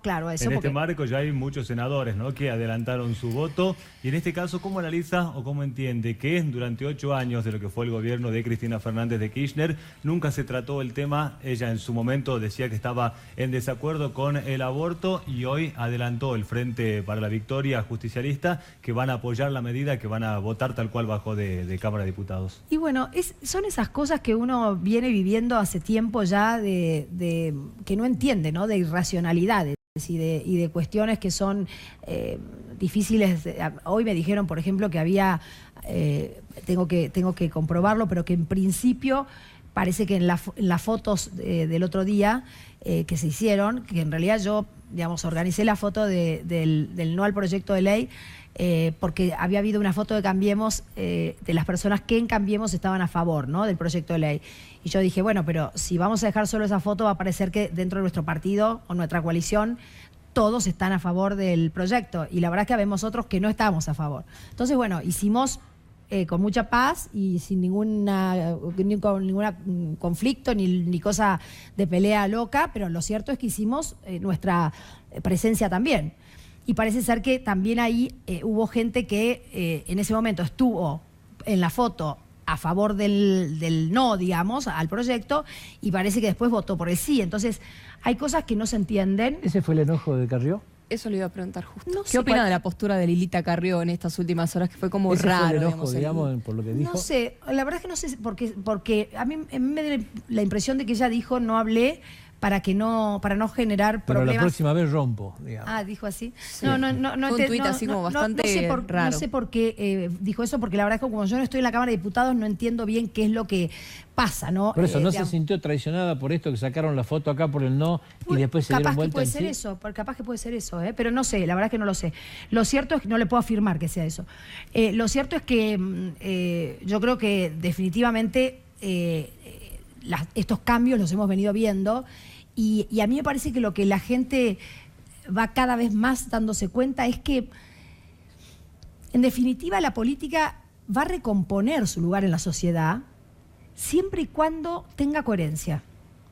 claro eso. En este marco ya hay muchos senadores, ¿no?, que adelantaron su voto. Y en este caso, ¿cómo analiza o cómo entiende que durante 8 años de lo que fue el gobierno de Cristina Fernández de Kirchner nunca se trató el tema? Ella en su momento decía que estaba en desacuerdo con el aborto y hoy adelantó el Frente para la Victoria justicialista que van a apoyar la medida, que van a votar tal cual bajó de Cámara de Diputados. Y bueno, son esas cosas que uno viene viviendo hace tiempo ya de que no entiende, ¿no? De irracionalidades y de cuestiones que son difíciles. Hoy me dijeron, por ejemplo, que había, tengo que comprobarlo, pero que en principio parece que en las fotos del otro día que se hicieron, que en realidad yo, digamos, organicé la foto del no al proyecto de ley, porque había habido una foto de Cambiemos, de las personas que en Cambiemos estaban a favor, ¿no?, del proyecto de ley. Y yo dije, bueno, pero si vamos a dejar solo esa foto, va a parecer que dentro de nuestro partido o nuestra coalición todos están a favor del proyecto. Y la verdad es que habemos otros que no estamos a favor. Entonces, bueno, hicimos con mucha paz y sin ningún conflicto ni cosa de pelea loca, pero lo cierto es que hicimos nuestra presencia también. Y parece ser que también ahí hubo gente que en ese momento estuvo en la foto a favor del no, digamos, al proyecto, y parece que después votó por el sí. Entonces, hay cosas que no se entienden. ¿Ese fue el enojo de Carrió? Eso le iba a preguntar justo. No ¿Qué sé opina de la postura de Lilita Carrió en estas últimas horas, que fue como ¿Ese raro? fue el enojo, digamos, por lo que dijo? No sé, la verdad es que no sé, porque a mí me da la impresión de que ella dijo, no hablé para no generar Pero problemas. la próxima vez rompo, digamos. Ah, dijo así. Sí. No, Fue un tuit así como bastante raro. No sé por qué dijo eso, porque la verdad es que como yo no estoy en la Cámara de Diputados, no entiendo bien qué es lo que pasa, ¿no? Por eso, ¿no se sintió traicionada por esto, que sacaron la foto acá por el no y después se dieron vuelta en sí? Capaz que puede ser eso, pero no sé, la verdad es que no lo sé. Lo cierto es que no le puedo afirmar que sea eso. Lo cierto es que yo creo que definitivamente estos cambios los hemos venido viendo y a mí me parece que lo que la gente va cada vez más dándose cuenta es que, en definitiva, la política va a recomponer su lugar en la sociedad siempre y cuando tenga coherencia.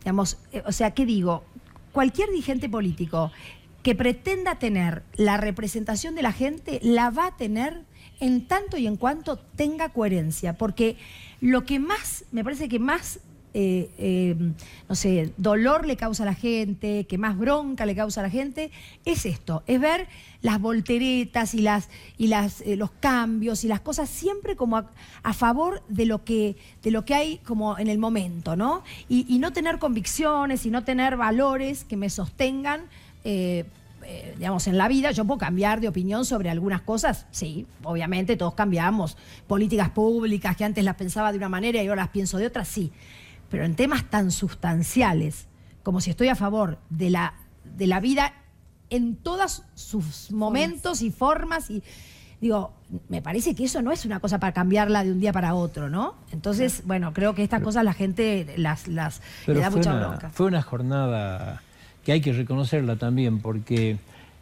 Digamos, o sea, ¿qué digo? Cualquier dirigente político que pretenda tener la representación de la gente, la va a tener en tanto y en cuanto tenga coherencia. Porque lo que más, me parece que más, no sé, dolor le causa a la gente, que más bronca le causa a la gente, es esto, es ver las volteretas y los cambios y las cosas siempre como a favor de lo que hay como en el momento, ¿no? Y no tener convicciones y no tener valores que me sostengan, digamos, en la vida. Yo puedo cambiar de opinión sobre algunas cosas, sí, obviamente todos cambiamos, políticas públicas que antes las pensaba de una manera y ahora las pienso de otra, sí, pero en temas tan sustanciales como si estoy a favor de la vida en todos sus momentos y formas, y digo, me parece que eso no es una cosa para cambiarla de un día para otro, ¿no? Entonces, bueno, creo que estas cosas la gente le da mucha bronca. Fue una jornada que hay que reconocerla también, porque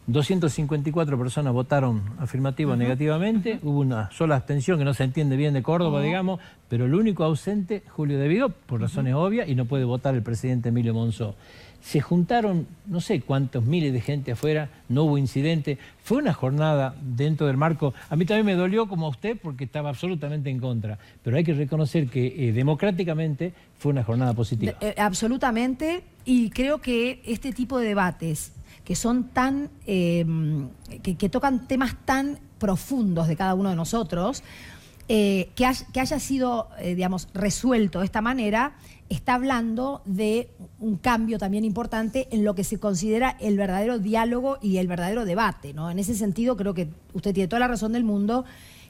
254 personas votaron afirmativa o negativamente, hubo una sola abstención que no se entiende bien de Córdoba, digamos, pero el único ausente, Julio De Vido, por razones obvias, y no puede votar el presidente Emilio Monzó. Se juntaron no sé cuántos miles de gente afuera, no hubo incidente, fue una jornada dentro del marco. A mí también me dolió como a usted porque estaba absolutamente en contra, pero hay que reconocer que democráticamente fue una jornada positiva. Absolutamente, y creo que este tipo de debates que son tan, que tocan temas tan profundos de cada uno de nosotros, que haya sido, digamos, resuelto de esta manera, está hablando de un cambio también importante en lo que se considera el verdadero diálogo y el verdadero debate, ¿no? En ese sentido, creo que usted tiene toda la razón del mundo,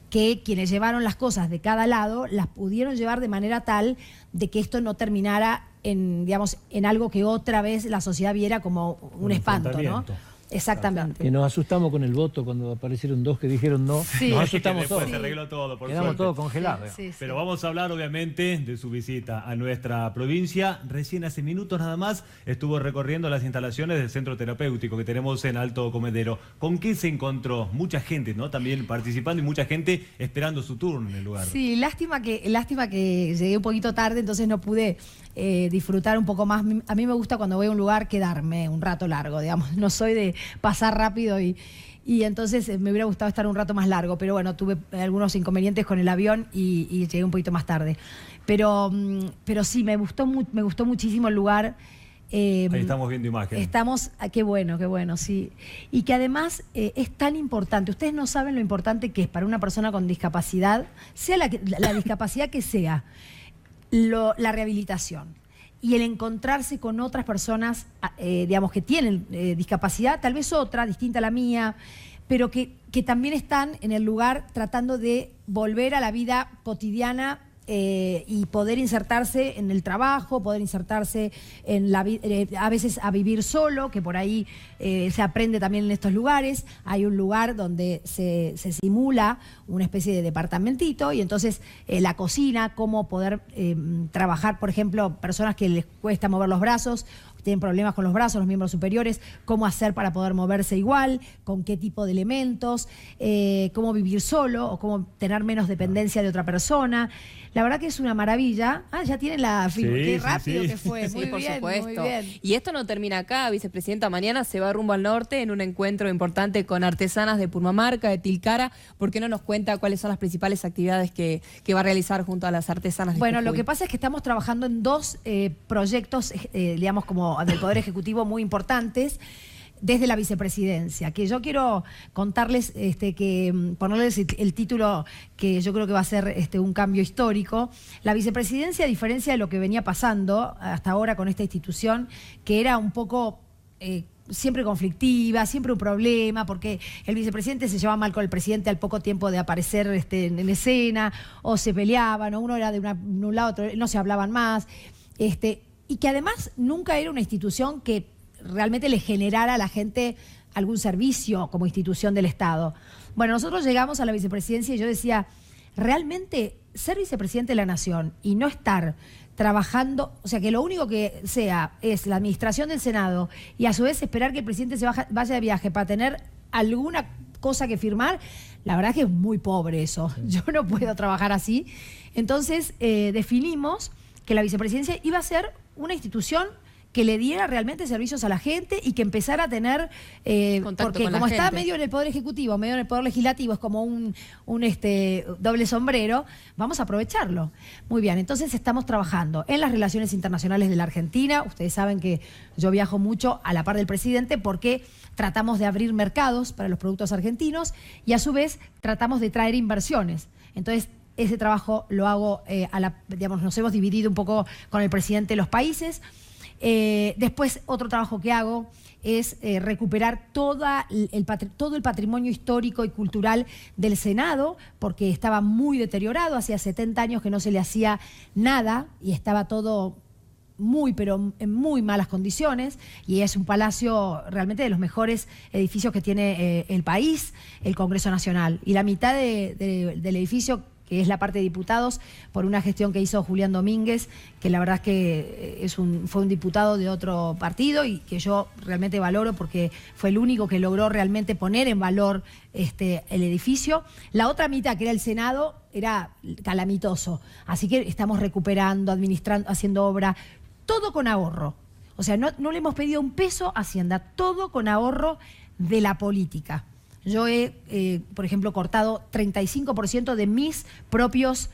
que quienes llevaron las cosas de cada lado las pudieron llevar de manera tal de que esto no terminara en, digamos, en algo que otra vez la sociedad viera como un espanto, ¿no? Exactamente. Que nos asustamos con el voto cuando aparecieron dos que dijeron no. Sí. Nos asustamos todos. Se arregló todo, por Quedamos suerte. todos congelados. Sí, sí. Pero vamos a hablar obviamente de su visita a nuestra provincia. Recién hace minutos nada más estuvo recorriendo las instalaciones del centro terapéutico que tenemos en Alto Comedero. ¿Con qué se encontró? Mucha gente, ¿no? También participando y mucha gente esperando su turno en el lugar. Sí, lástima que llegué un poquito tarde, entonces no pude disfrutar un poco más. A mí me gusta cuando voy a un lugar quedarme un rato largo, digamos. No soy de pasar rápido y entonces me hubiera gustado estar un rato más largo, pero bueno, tuve algunos inconvenientes con el avión y llegué un poquito más tarde. Pero sí, me gustó muchísimo el lugar. Ahí estamos viendo imágenes. Qué bueno, sí. Y que además es tan importante. Ustedes no saben lo importante que es para una persona con discapacidad, sea la discapacidad que sea, la rehabilitación. Y el encontrarse con otras personas, digamos, que tienen discapacidad, tal vez otra, distinta a la mía, pero que también están en el lugar tratando de volver a la vida cotidiana y poder insertarse en el trabajo, poder insertarse en a veces a vivir solo, que por ahí se aprende también en estos lugares. Hay un lugar donde se simula una especie de departamentito y entonces la cocina, cómo poder trabajar, por ejemplo, personas que les cuesta mover los brazos, tienen problemas con los brazos, los miembros superiores, cómo hacer para poder moverse igual, con qué tipo de elementos, cómo vivir solo o cómo tener menos dependencia de otra persona. La verdad que es una maravilla. Ya tienen la firma. Qué rápido que fue. Sí, muy por bien, supuesto. muy bien. Y esto no termina acá, vicepresidenta. Mañana se va rumbo al norte en un encuentro importante con artesanas de Purmamarca, de Tilcara. ¿Por qué no nos cuenta cuáles son las principales actividades que va a realizar junto a las artesanas de Bueno, Jujuy? lo que pasa es que estamos trabajando en dos proyectos, digamos, como del Poder Ejecutivo muy importantes, desde la vicepresidencia, que yo quiero contarles, ponerles el título que yo creo que va a ser un cambio histórico. La vicepresidencia, a diferencia de lo que venía pasando hasta ahora con esta institución, que era un poco siempre conflictiva, siempre un problema, porque el vicepresidente se llevaba mal con el presidente al poco tiempo de aparecer en escena, o se peleaban, o uno era de un lado, otro, no se hablaban más, y que además nunca era una institución que realmente le generara a la gente algún servicio como institución del Estado. Bueno, nosotros llegamos a la vicepresidencia y yo decía, realmente ser vicepresidente de la Nación y no estar trabajando, o sea, que lo único que sea es la administración del Senado y a su vez esperar que el presidente se vaya de viaje para tener alguna cosa que firmar, la verdad que es muy pobre eso. Yo no puedo trabajar así. Entonces definimos que la vicepresidencia iba a ser una institución que le diera realmente servicios a la gente y que empezara a tener, porque como está medio en el Poder Ejecutivo, medio en el Poder Legislativo, es como un doble sombrero, vamos a aprovecharlo. Muy bien, entonces estamos trabajando en las relaciones internacionales de la Argentina. Ustedes saben que yo viajo mucho a la par del presidente porque tratamos de abrir mercados para los productos argentinos y a su vez tratamos de traer inversiones. Entonces, ese trabajo lo hago, digamos, nos hemos dividido un poco con el presidente los países. Después, otro trabajo que hago es recuperar todo el patrimonio histórico y cultural del Senado, porque estaba muy deteriorado, hacía 70 años que no se le hacía nada y estaba todo pero en muy malas condiciones, y es un palacio realmente de los mejores edificios que tiene el país, el Congreso Nacional, y la mitad del edificio, que es la parte de diputados, por una gestión que hizo Julián Domínguez, que la verdad es que fue un diputado de otro partido y que yo realmente valoro porque fue el único que logró realmente poner en valor el edificio. La otra mitad, que era el Senado, era calamitoso. Así que estamos recuperando, administrando, haciendo obra, todo con ahorro. O sea, no le hemos pedido un peso a Hacienda, todo con ahorro de la política. Yo he, por ejemplo, cortado 35% de mis propios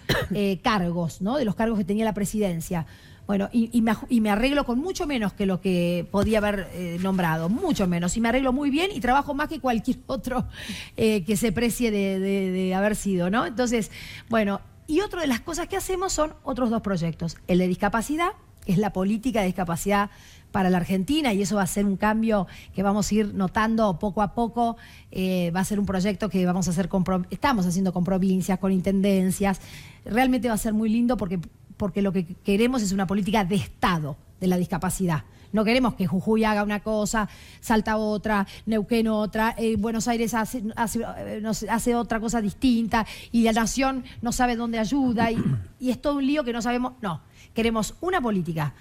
cargos, ¿no? De los cargos que tenía la presidencia. Bueno, y me arreglo con mucho menos que lo que podía haber nombrado, mucho menos. Y me arreglo muy bien y trabajo más que cualquier otro que se precie de haber sido, ¿no? Entonces, bueno, y otra de las cosas que hacemos son otros dos proyectos. El de discapacidad, que es la política de discapacidad para la Argentina, y eso va a ser un cambio que vamos a ir notando poco a poco. Va a ser un proyecto que vamos a hacer estamos haciendo con provincias, con intendencias. Realmente va a ser muy lindo porque lo que queremos es una política de Estado de la discapacidad. No queremos que Jujuy haga una cosa, Salta otra, Neuquén otra, Buenos Aires hace otra cosa distinta y la nación no sabe dónde ayuda y es todo un lío que no sabemos. No, queremos una política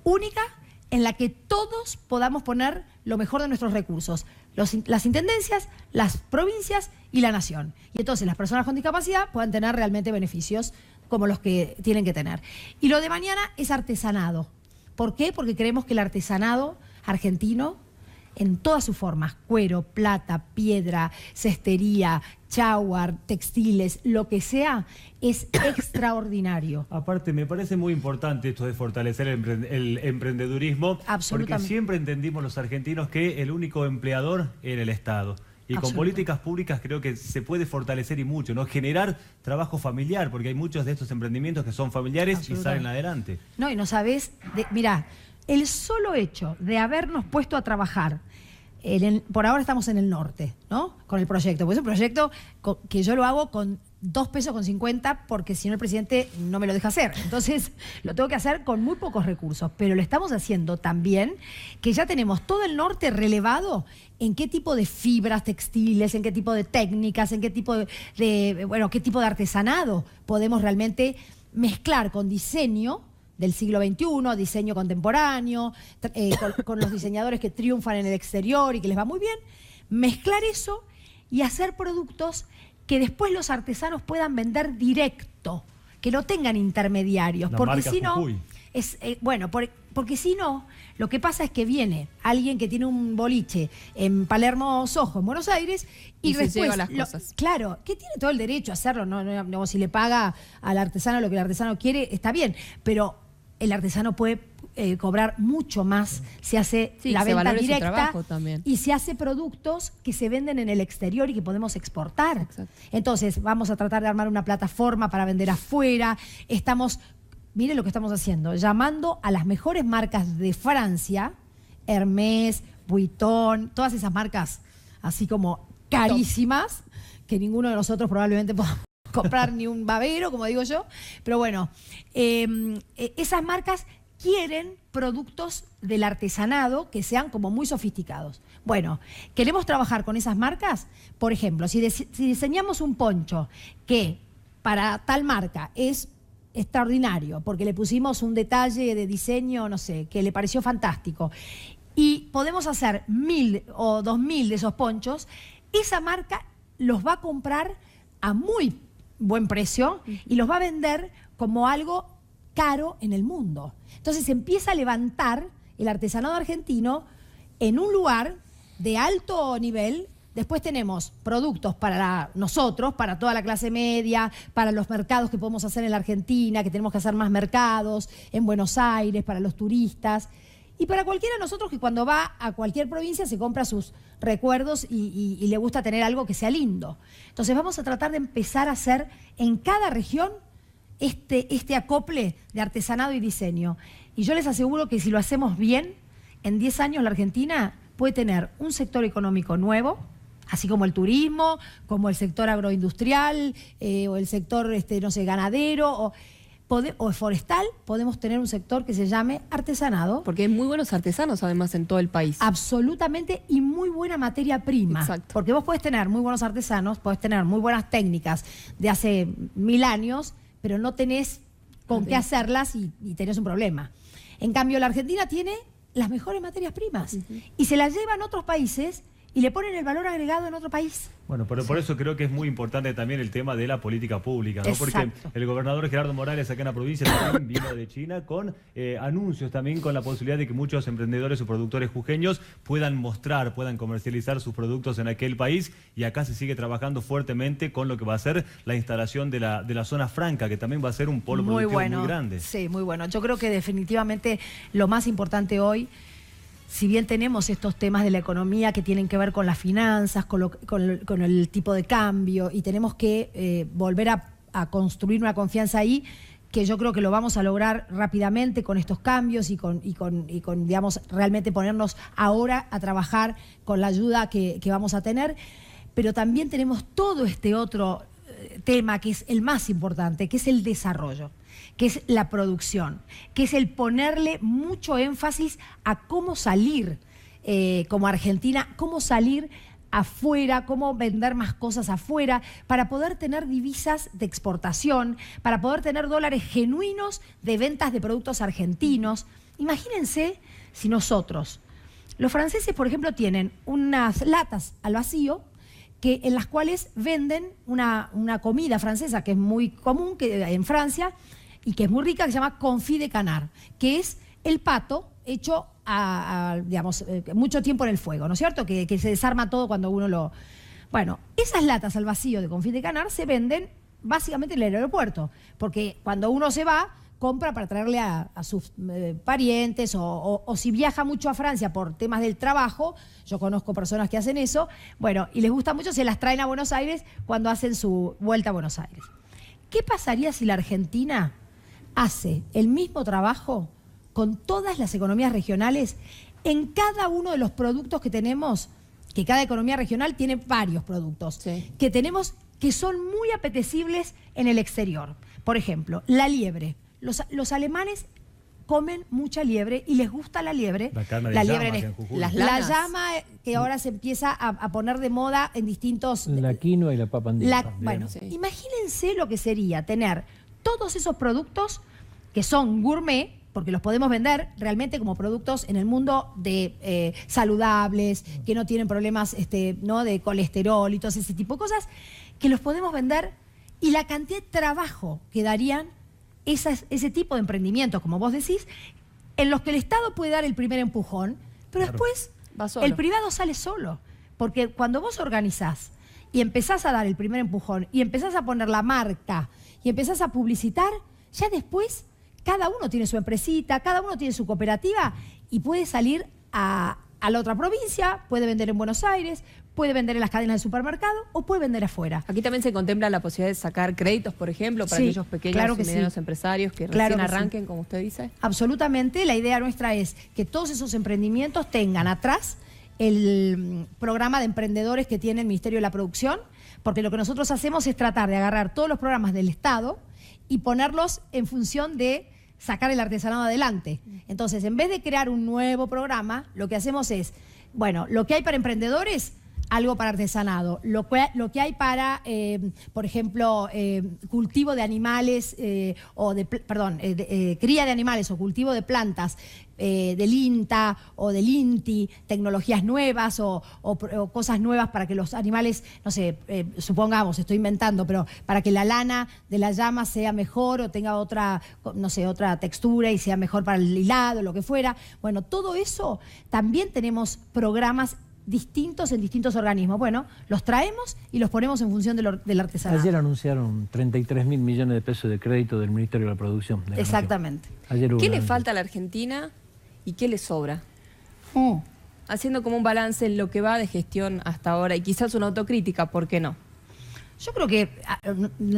única en la que todos podamos poner lo mejor de nuestros recursos, las intendencias, las provincias y la nación. Y entonces las personas con discapacidad puedan tener realmente beneficios como los que tienen que tener. Y lo de mañana es artesanado. ¿Por qué? Porque creemos que el artesanado argentino, en todas sus formas, cuero, plata, piedra, cestería, cháguar, textiles, lo que sea, es extraordinario. Aparte, me parece muy importante esto de fortalecer el emprendedurismo, porque siempre entendimos los argentinos que el único empleador era el Estado. Y con políticas públicas creo que se puede fortalecer y mucho, ¿no? Generar trabajo familiar, porque hay muchos de estos emprendimientos que son familiares y salen adelante. No, y no sabés, mirá, el solo hecho de habernos puesto a trabajar, por ahora estamos en el norte, ¿no? Con el proyecto, porque es un proyecto que yo lo hago con 2,50 pesos, porque si no el presidente no me lo deja hacer. Entonces lo tengo que hacer con muy pocos recursos, pero lo estamos haciendo también, que ya tenemos todo el norte relevado en qué tipo de fibras textiles, en qué tipo de técnicas, en qué tipo qué tipo de artesanado podemos realmente mezclar con diseño del siglo XXI, diseño contemporáneo, con los diseñadores que triunfan en el exterior y que les va muy bien, mezclar eso y hacer productos que después los artesanos puedan vender directo, que no tengan intermediarios, porque si no, porque si no, lo que pasa es que viene alguien que tiene un boliche en Palermo Soho, en Buenos Aires, y después se lleva las cosas. Claro, que tiene todo el derecho a hacerlo, no, si le paga al artesano lo que el artesano quiere, está bien, pero el artesano puede cobrar mucho más si hace la venta directa y si hace productos que se venden en el exterior y que podemos exportar. Exacto. Entonces vamos a tratar de armar una plataforma para vender afuera. Miren lo que estamos haciendo, llamando a las mejores marcas de Francia, Hermès, Vuitton, todas esas marcas así como carísimas, que ninguno de nosotros probablemente podamos comprar ni un babero, como digo yo, pero bueno, esas marcas quieren productos del artesanado que sean como muy sofisticados. Bueno, queremos trabajar con esas marcas. Por ejemplo, si diseñamos un poncho que para tal marca es extraordinario, porque le pusimos un detalle de diseño, no sé, que le pareció fantástico, y podemos hacer 1.000 o 2.000 de esos ponchos, esa marca los va a comprar a muy buen precio y los va a vender como algo caro en el mundo. Entonces empieza a levantar el artesanado argentino en un lugar de alto nivel. Después tenemos productos para nosotros, para toda la clase media, para los mercados que podemos hacer en la Argentina, que tenemos que hacer más mercados, en Buenos Aires, para los turistas. Y para cualquiera de nosotros que cuando va a cualquier provincia se compra sus recuerdos y le gusta tener algo que sea lindo. Entonces vamos a tratar de empezar a hacer en cada región este acople de artesanado y diseño. Y yo les aseguro que si lo hacemos bien, en 10 años la Argentina puede tener un sector económico nuevo, así como el turismo, como el sector agroindustrial, o el sector no sé, ganadero, o forestal. Podemos tener un sector que se llame artesanado. Porque hay muy buenos artesanos además en todo el país. Absolutamente, y muy buena materia prima. Exacto. Porque vos podés tener muy buenos artesanos, podés tener muy buenas técnicas de hace 1000 años, pero no tenés con qué hacerlas y tenés un problema. En cambio, la Argentina tiene las mejores materias primas y se las llevan a otros países y le ponen el valor agregado en otro país. Bueno, pero por eso creo que es muy importante también el tema de la política pública, ¿no? Porque el gobernador Gerardo Morales acá en la provincia también vino de China con anuncios también, con la posibilidad de que muchos emprendedores o productores jujeños puedan mostrar, puedan comercializar sus productos en aquel país, y acá se sigue trabajando fuertemente con lo que va a ser la instalación de la zona franca, que también va a ser un polo productivo muy grande. Sí, muy bueno. Yo creo que definitivamente lo más importante hoy, si bien tenemos estos temas de la economía que tienen que ver con las finanzas, con el tipo de cambio, y tenemos que volver a construir una confianza ahí, que yo creo que lo vamos a lograr rápidamente con estos cambios y con digamos, realmente ponernos ahora a trabajar con la ayuda que vamos a tener. Pero también tenemos todo este otro tema que es el más importante, que es el desarrollo, que es la producción, que es el ponerle mucho énfasis a cómo salir como Argentina, cómo salir afuera, cómo vender más cosas afuera, para poder tener divisas de exportación, para poder tener dólares genuinos de ventas de productos argentinos. Imagínense si nosotros, los franceses, por ejemplo, tienen unas latas al vacío en las cuales venden una comida francesa que es muy común en Francia y que es muy rica, que se llama confit de canard, que es el pato hecho digamos, mucho tiempo en el fuego, ¿no es cierto? Que se desarma todo cuando uno lo... Bueno, esas latas al vacío de confit de canard se venden básicamente en el aeropuerto, porque cuando uno se va, compra para traerle a sus parientes, o si viaja mucho a Francia por temas del trabajo, yo conozco personas que hacen eso, bueno, y les gusta mucho, se las traen a Buenos Aires cuando hacen su vuelta a Buenos Aires. ¿Qué pasaría si la Argentina hace el mismo trabajo con todas las economías regionales en cada uno de los productos que tenemos? Que cada economía regional tiene varios productos que tenemos, que son muy apetecibles en el exterior. Por ejemplo, la liebre. Los alemanes comen mucha liebre y les gusta la liebre. La liebre la llama, que ahora se empieza a poner de moda en distintos... La quinoa y la papa andina. Bueno, imagínense lo que sería tener todos esos productos que son gourmet, porque los podemos vender realmente como productos en el mundo de saludables, que no tienen problemas ¿no? de colesterol y todo ese tipo de cosas, que los podemos vender, y la cantidad de trabajo que darían ese tipo de emprendimientos, como vos decís, en los que el Estado puede dar el primer empujón, pero después el privado sale solo. Porque cuando vos organizás y empezás a dar el primer empujón y empezás a poner la marca y empezás a publicitar, ya después cada uno tiene su empresita, cada uno tiene su cooperativa y puede salir a la otra provincia, puede vender en Buenos Aires, puede vender en las cadenas de supermercado o puede vender afuera. Aquí también se contempla la posibilidad de sacar créditos, por ejemplo, para aquellos pequeños y medianos empresarios que recién arranquen, como usted dice. Absolutamente. La idea nuestra es que todos esos emprendimientos tengan atrás el programa de emprendedores que tiene el Ministerio de la Producción, porque lo que nosotros hacemos es tratar de agarrar todos los programas del Estado y ponerlos en función de sacar el artesanado adelante. Entonces, en vez de crear un nuevo programa, lo que hacemos es, bueno, lo que hay para emprendedores, algo para artesanado. Lo que hay para, por ejemplo, cultivo de animales, cría de animales o cultivo de plantas, del INTA o del INTI, tecnologías nuevas o cosas nuevas para que los animales, no sé, supongamos, estoy inventando, pero para que la lana de la llama sea mejor o tenga otra, no sé, otra textura y sea mejor para el hilado, lo que fuera. Bueno, todo eso también tenemos programas distintos en distintos organismos. Bueno, los traemos y los ponemos en función del artesanado. Ayer anunciaron 33.000 millones de pesos de crédito del Ministerio de la Producción. Exactamente. ¿Qué le falta a la Argentina y qué le sobra? Haciendo como un balance en lo que va de gestión hasta ahora y quizás una autocrítica, ¿por qué no? Yo creo que,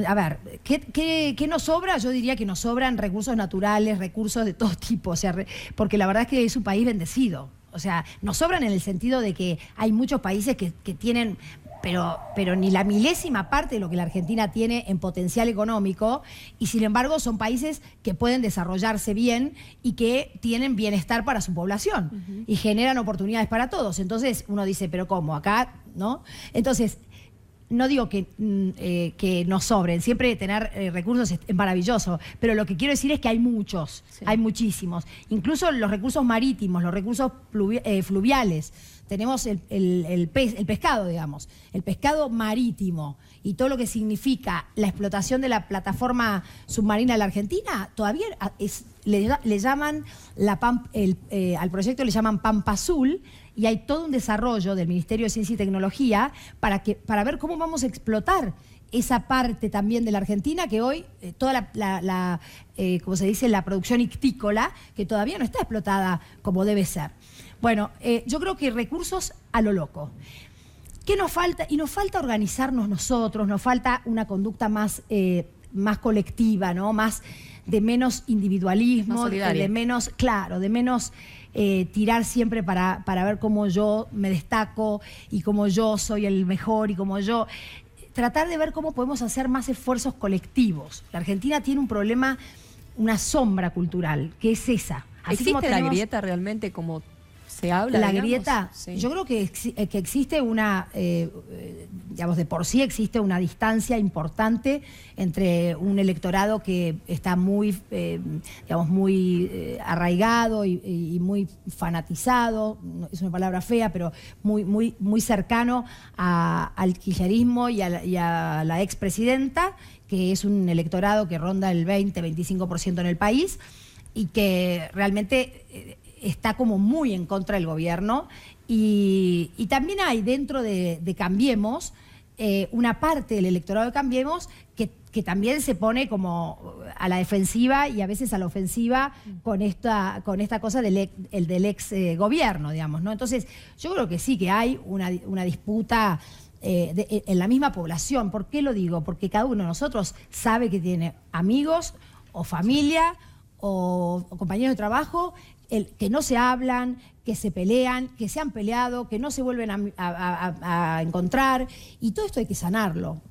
a ver, ¿qué nos sobra? Yo diría que nos sobran recursos naturales, recursos de todo tipo, o sea, porque la verdad es que es un país bendecido. O sea, nos sobran en el sentido de que hay muchos países que tienen, pero ni la milésima parte de lo que la Argentina tiene en potencial económico, y sin embargo son países que pueden desarrollarse bien y que tienen bienestar para su población y generan oportunidades para todos. Entonces uno dice, pero ¿cómo? Acá, ¿no? Entonces, no digo que nos sobren, siempre tener recursos es maravilloso, pero lo que quiero decir es que hay muchos, hay muchísimos. Incluso los recursos marítimos, los recursos fluviales. Tenemos el pescado, digamos, el pescado marítimo y todo lo que significa la explotación de la plataforma submarina de la Argentina, todavía le llaman al proyecto le llaman Pampa Azul, y hay todo un desarrollo del Ministerio de Ciencia y Tecnología para ver cómo vamos a explotar esa parte también de la Argentina que hoy, toda como se dice, la producción ictícola, que todavía no está explotada como debe ser. Bueno, yo creo que recursos a lo loco. ¿Qué nos falta? Y nos falta organizarnos nosotros, nos falta una conducta más colectiva, ¿no? Más de menos individualismo, de menos, claro, de menos tirar siempre para ver cómo yo me destaco y cómo yo soy el mejor y cómo yo... Tratar de ver cómo podemos hacer más esfuerzos colectivos. La Argentina tiene un problema, una sombra cultural, que es esa. Así ¿Existe la grieta realmente como se habla? La digamos? grieta, sí. Yo creo que existe una, digamos, de por sí existe una distancia importante entre un electorado que está muy, digamos, muy arraigado y muy fanatizado, es una palabra fea, pero muy cercano al kirchnerismo y a la expresidenta, que es un electorado que ronda el 20-25% en el país y que realmente está como muy en contra del gobierno, y también hay dentro de Cambiemos una parte del electorado de Cambiemos que también se pone como a la defensiva y a veces a la ofensiva con esta cosa del ex gobierno, digamos, ¿no? Entonces yo creo que sí que hay una disputa en la misma población. ¿Por qué lo digo? Porque cada uno de nosotros sabe que tiene amigos o familia o compañeros de trabajo que no se hablan, que se pelean, que se han peleado, que no se vuelven a encontrar, y todo esto hay que sanarlo,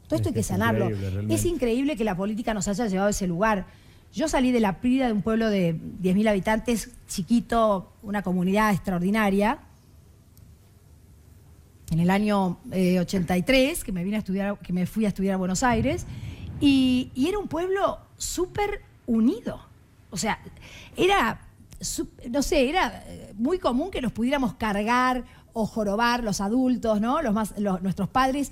Es increíble que la política nos haya llevado a ese lugar. Yo salí de La Prida, de un pueblo de 10.000 habitantes, chiquito, una comunidad extraordinaria, en el año 83, que me fui a estudiar a Buenos Aires, y era un pueblo súper unido. O sea, era muy común que nos pudiéramos cargar o jorobar los adultos, ¿no? Nuestros padres,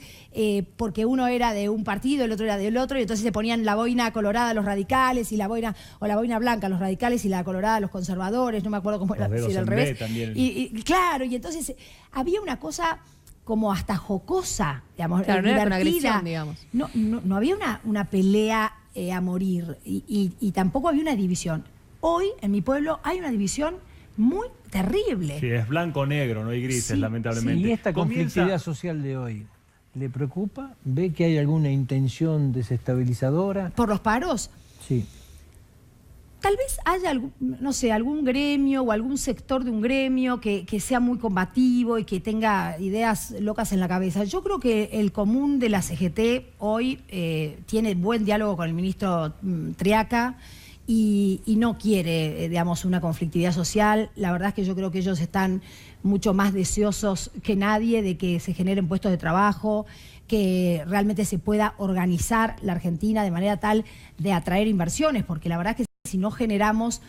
porque uno era de un partido, el otro era del otro, y entonces se ponían la boina colorada los radicales y la boina blanca los radicales y la colorada los conservadores, no me acuerdo cómo era, si era al revés. Y claro, y entonces había una cosa como hasta jocosa, digamos, claro, no era una agresión, digamos. No había una pelea a morir y tampoco había una división. Hoy, en mi pueblo, hay una división muy terrible. Sí, es blanco-negro, no hay grises, lamentablemente. ¿Y esta conflictividad social de hoy le preocupa? ¿Ve que hay alguna intención desestabilizadora? ¿Por los paros? Sí. Tal vez haya algún gremio o algún sector de un gremio que sea muy combativo y que tenga ideas locas en la cabeza. Yo creo que el común de la CGT hoy tiene buen diálogo con el ministro Triaca, y no quiere, digamos, una conflictividad social. La verdad es que yo creo que ellos están mucho más deseosos que nadie de que se generen puestos de trabajo, que realmente se pueda organizar la Argentina de manera tal de atraer inversiones, porque la verdad es que si no generamos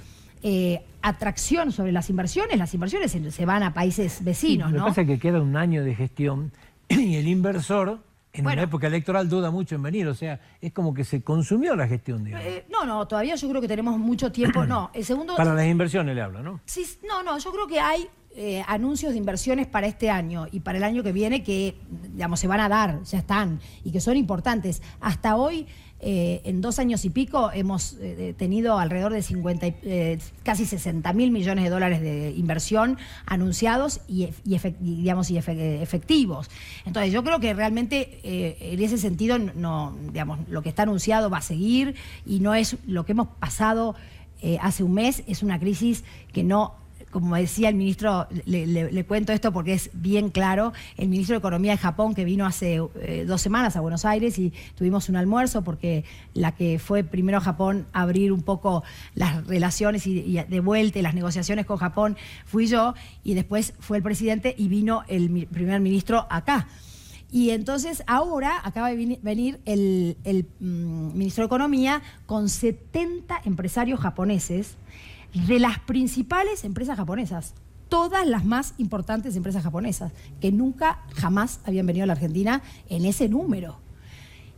atracción sobre las inversiones se van a países vecinos, sí, ¿no? Lo que pasa es que queda un año de gestión y el inversor en una época electoral duda mucho en venir, o sea, es como que se consumió la gestión, digamos. No, todavía yo creo que tenemos mucho tiempo, no, el segundo... Para las inversiones le hablo, ¿no? Sí, no, yo creo que hay anuncios de inversiones para este año y para el año que viene que, digamos, se van a dar, ya están, y que son importantes. Hasta hoy, en 2 años y pico, hemos tenido alrededor de casi 60.000 millones de dólares de inversión anunciados y efectivos. Entonces, yo creo que realmente en ese sentido, no, digamos, lo que está anunciado va a seguir y no es lo que hemos pasado hace un mes, es una crisis que no... Como decía el ministro, le cuento esto porque es bien claro, el ministro de Economía de Japón, que vino hace 2 semanas a Buenos Aires y tuvimos un almuerzo, porque la que fue primero a Japón a abrir un poco las relaciones y de vuelta y las negociaciones con Japón fui yo, y después fue el presidente y vino el primer ministro acá. Y entonces ahora acaba de venir el ministro de Economía con 70 empresarios japoneses, de las principales empresas japonesas, todas las más importantes empresas japonesas, que nunca, jamás habían venido a la Argentina en ese número.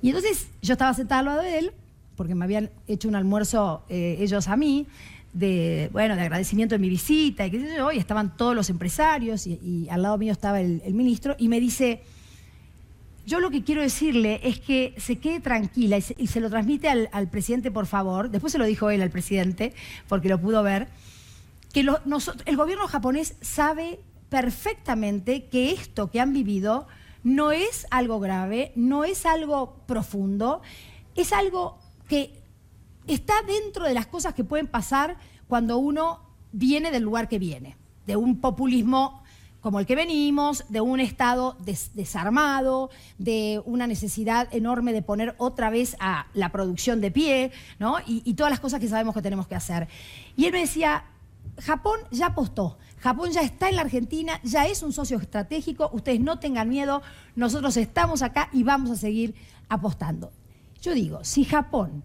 Y entonces yo estaba sentada al lado de él, porque me habían hecho un almuerzo ellos a mí, de agradecimiento de mi visita, y qué sé yo, y estaban todos los empresarios, y al lado mío estaba el ministro, y me dice... Yo lo que quiero decirle es que se quede tranquila y se lo transmite al presidente, por favor. Después se lo dijo él al presidente, porque lo pudo ver, que el gobierno japonés sabe perfectamente que esto que han vivido no es algo grave, no es algo profundo, es algo que está dentro de las cosas que pueden pasar cuando uno viene del lugar que viene, de un populismo como el que venimos, de un Estado desarmado, de una necesidad enorme de poner otra vez a la producción de pie, ¿no? Y todas las cosas que sabemos que tenemos que hacer. Y él me decía, Japón ya apostó, Japón ya está en la Argentina, ya es un socio estratégico, ustedes no tengan miedo, nosotros estamos acá y vamos a seguir apostando. Yo digo, si Japón,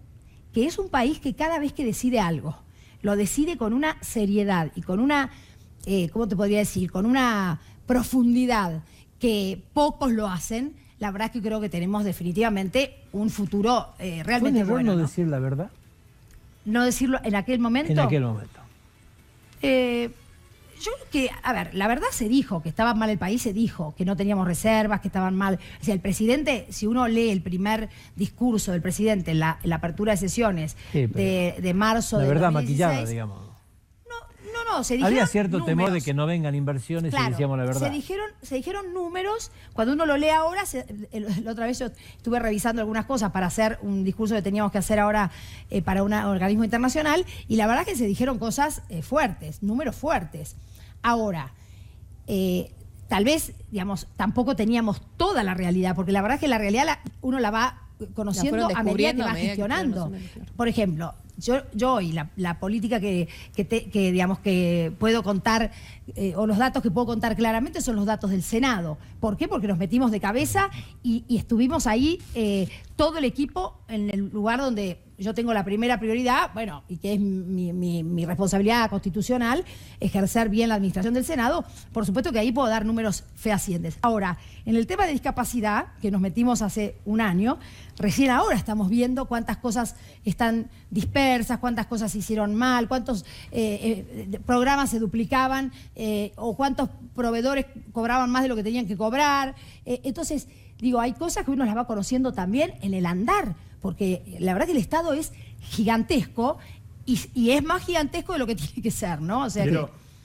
que es un país que cada vez que decide algo, lo decide con una seriedad y con una... ¿cómo te podría decir? Con una profundidad que pocos lo hacen, la verdad es que creo que tenemos definitivamente un futuro realmente ¿Fue bueno, no ¿no? decir la verdad? ¿No decirlo en aquel momento? En aquel momento. Yo creo que, a ver, la verdad se dijo que estaba mal el país, se dijo que no teníamos reservas, que estaban mal. O sea, el presidente, si uno lee el primer discurso del presidente en la apertura de sesiones de marzo de 2016... La verdad maquillada, digamos. No, se dijeron había cierto números. temor de que no vengan inversiones, claro, si decíamos la verdad. Se dijeron números. Cuando uno lo lee ahora, la otra vez yo estuve revisando algunas cosas para hacer un discurso que teníamos que hacer ahora para un organismo internacional, y la verdad es que se dijeron cosas fuertes, números fuertes. Ahora, tal vez, digamos, tampoco teníamos toda la realidad, porque la verdad es que la realidad uno la va conociendo a medida que va gestionando. Por ejemplo, yo hoy la política que digamos que puedo contar, o los datos que puedo contar claramente, son los datos del Senado. ¿Por qué? Porque nos metimos de cabeza y estuvimos ahí todo el equipo en el lugar donde yo tengo la primera prioridad, bueno, y que es mi responsabilidad constitucional, ejercer bien la administración del Senado. Por supuesto que ahí puedo dar números fehacientes. Ahora, en el tema de discapacidad, que nos metimos hace un año, recién ahora estamos viendo cuántas cosas están dispersas, cuántas cosas se hicieron mal, cuántos programas se duplicaban, o cuántos proveedores cobraban más de lo que tenían que cobrar. Entonces, digo, hay cosas que uno las va conociendo también en el andar, porque la verdad que el Estado es gigantesco y es más gigantesco de lo que tiene que ser, ¿no? O sea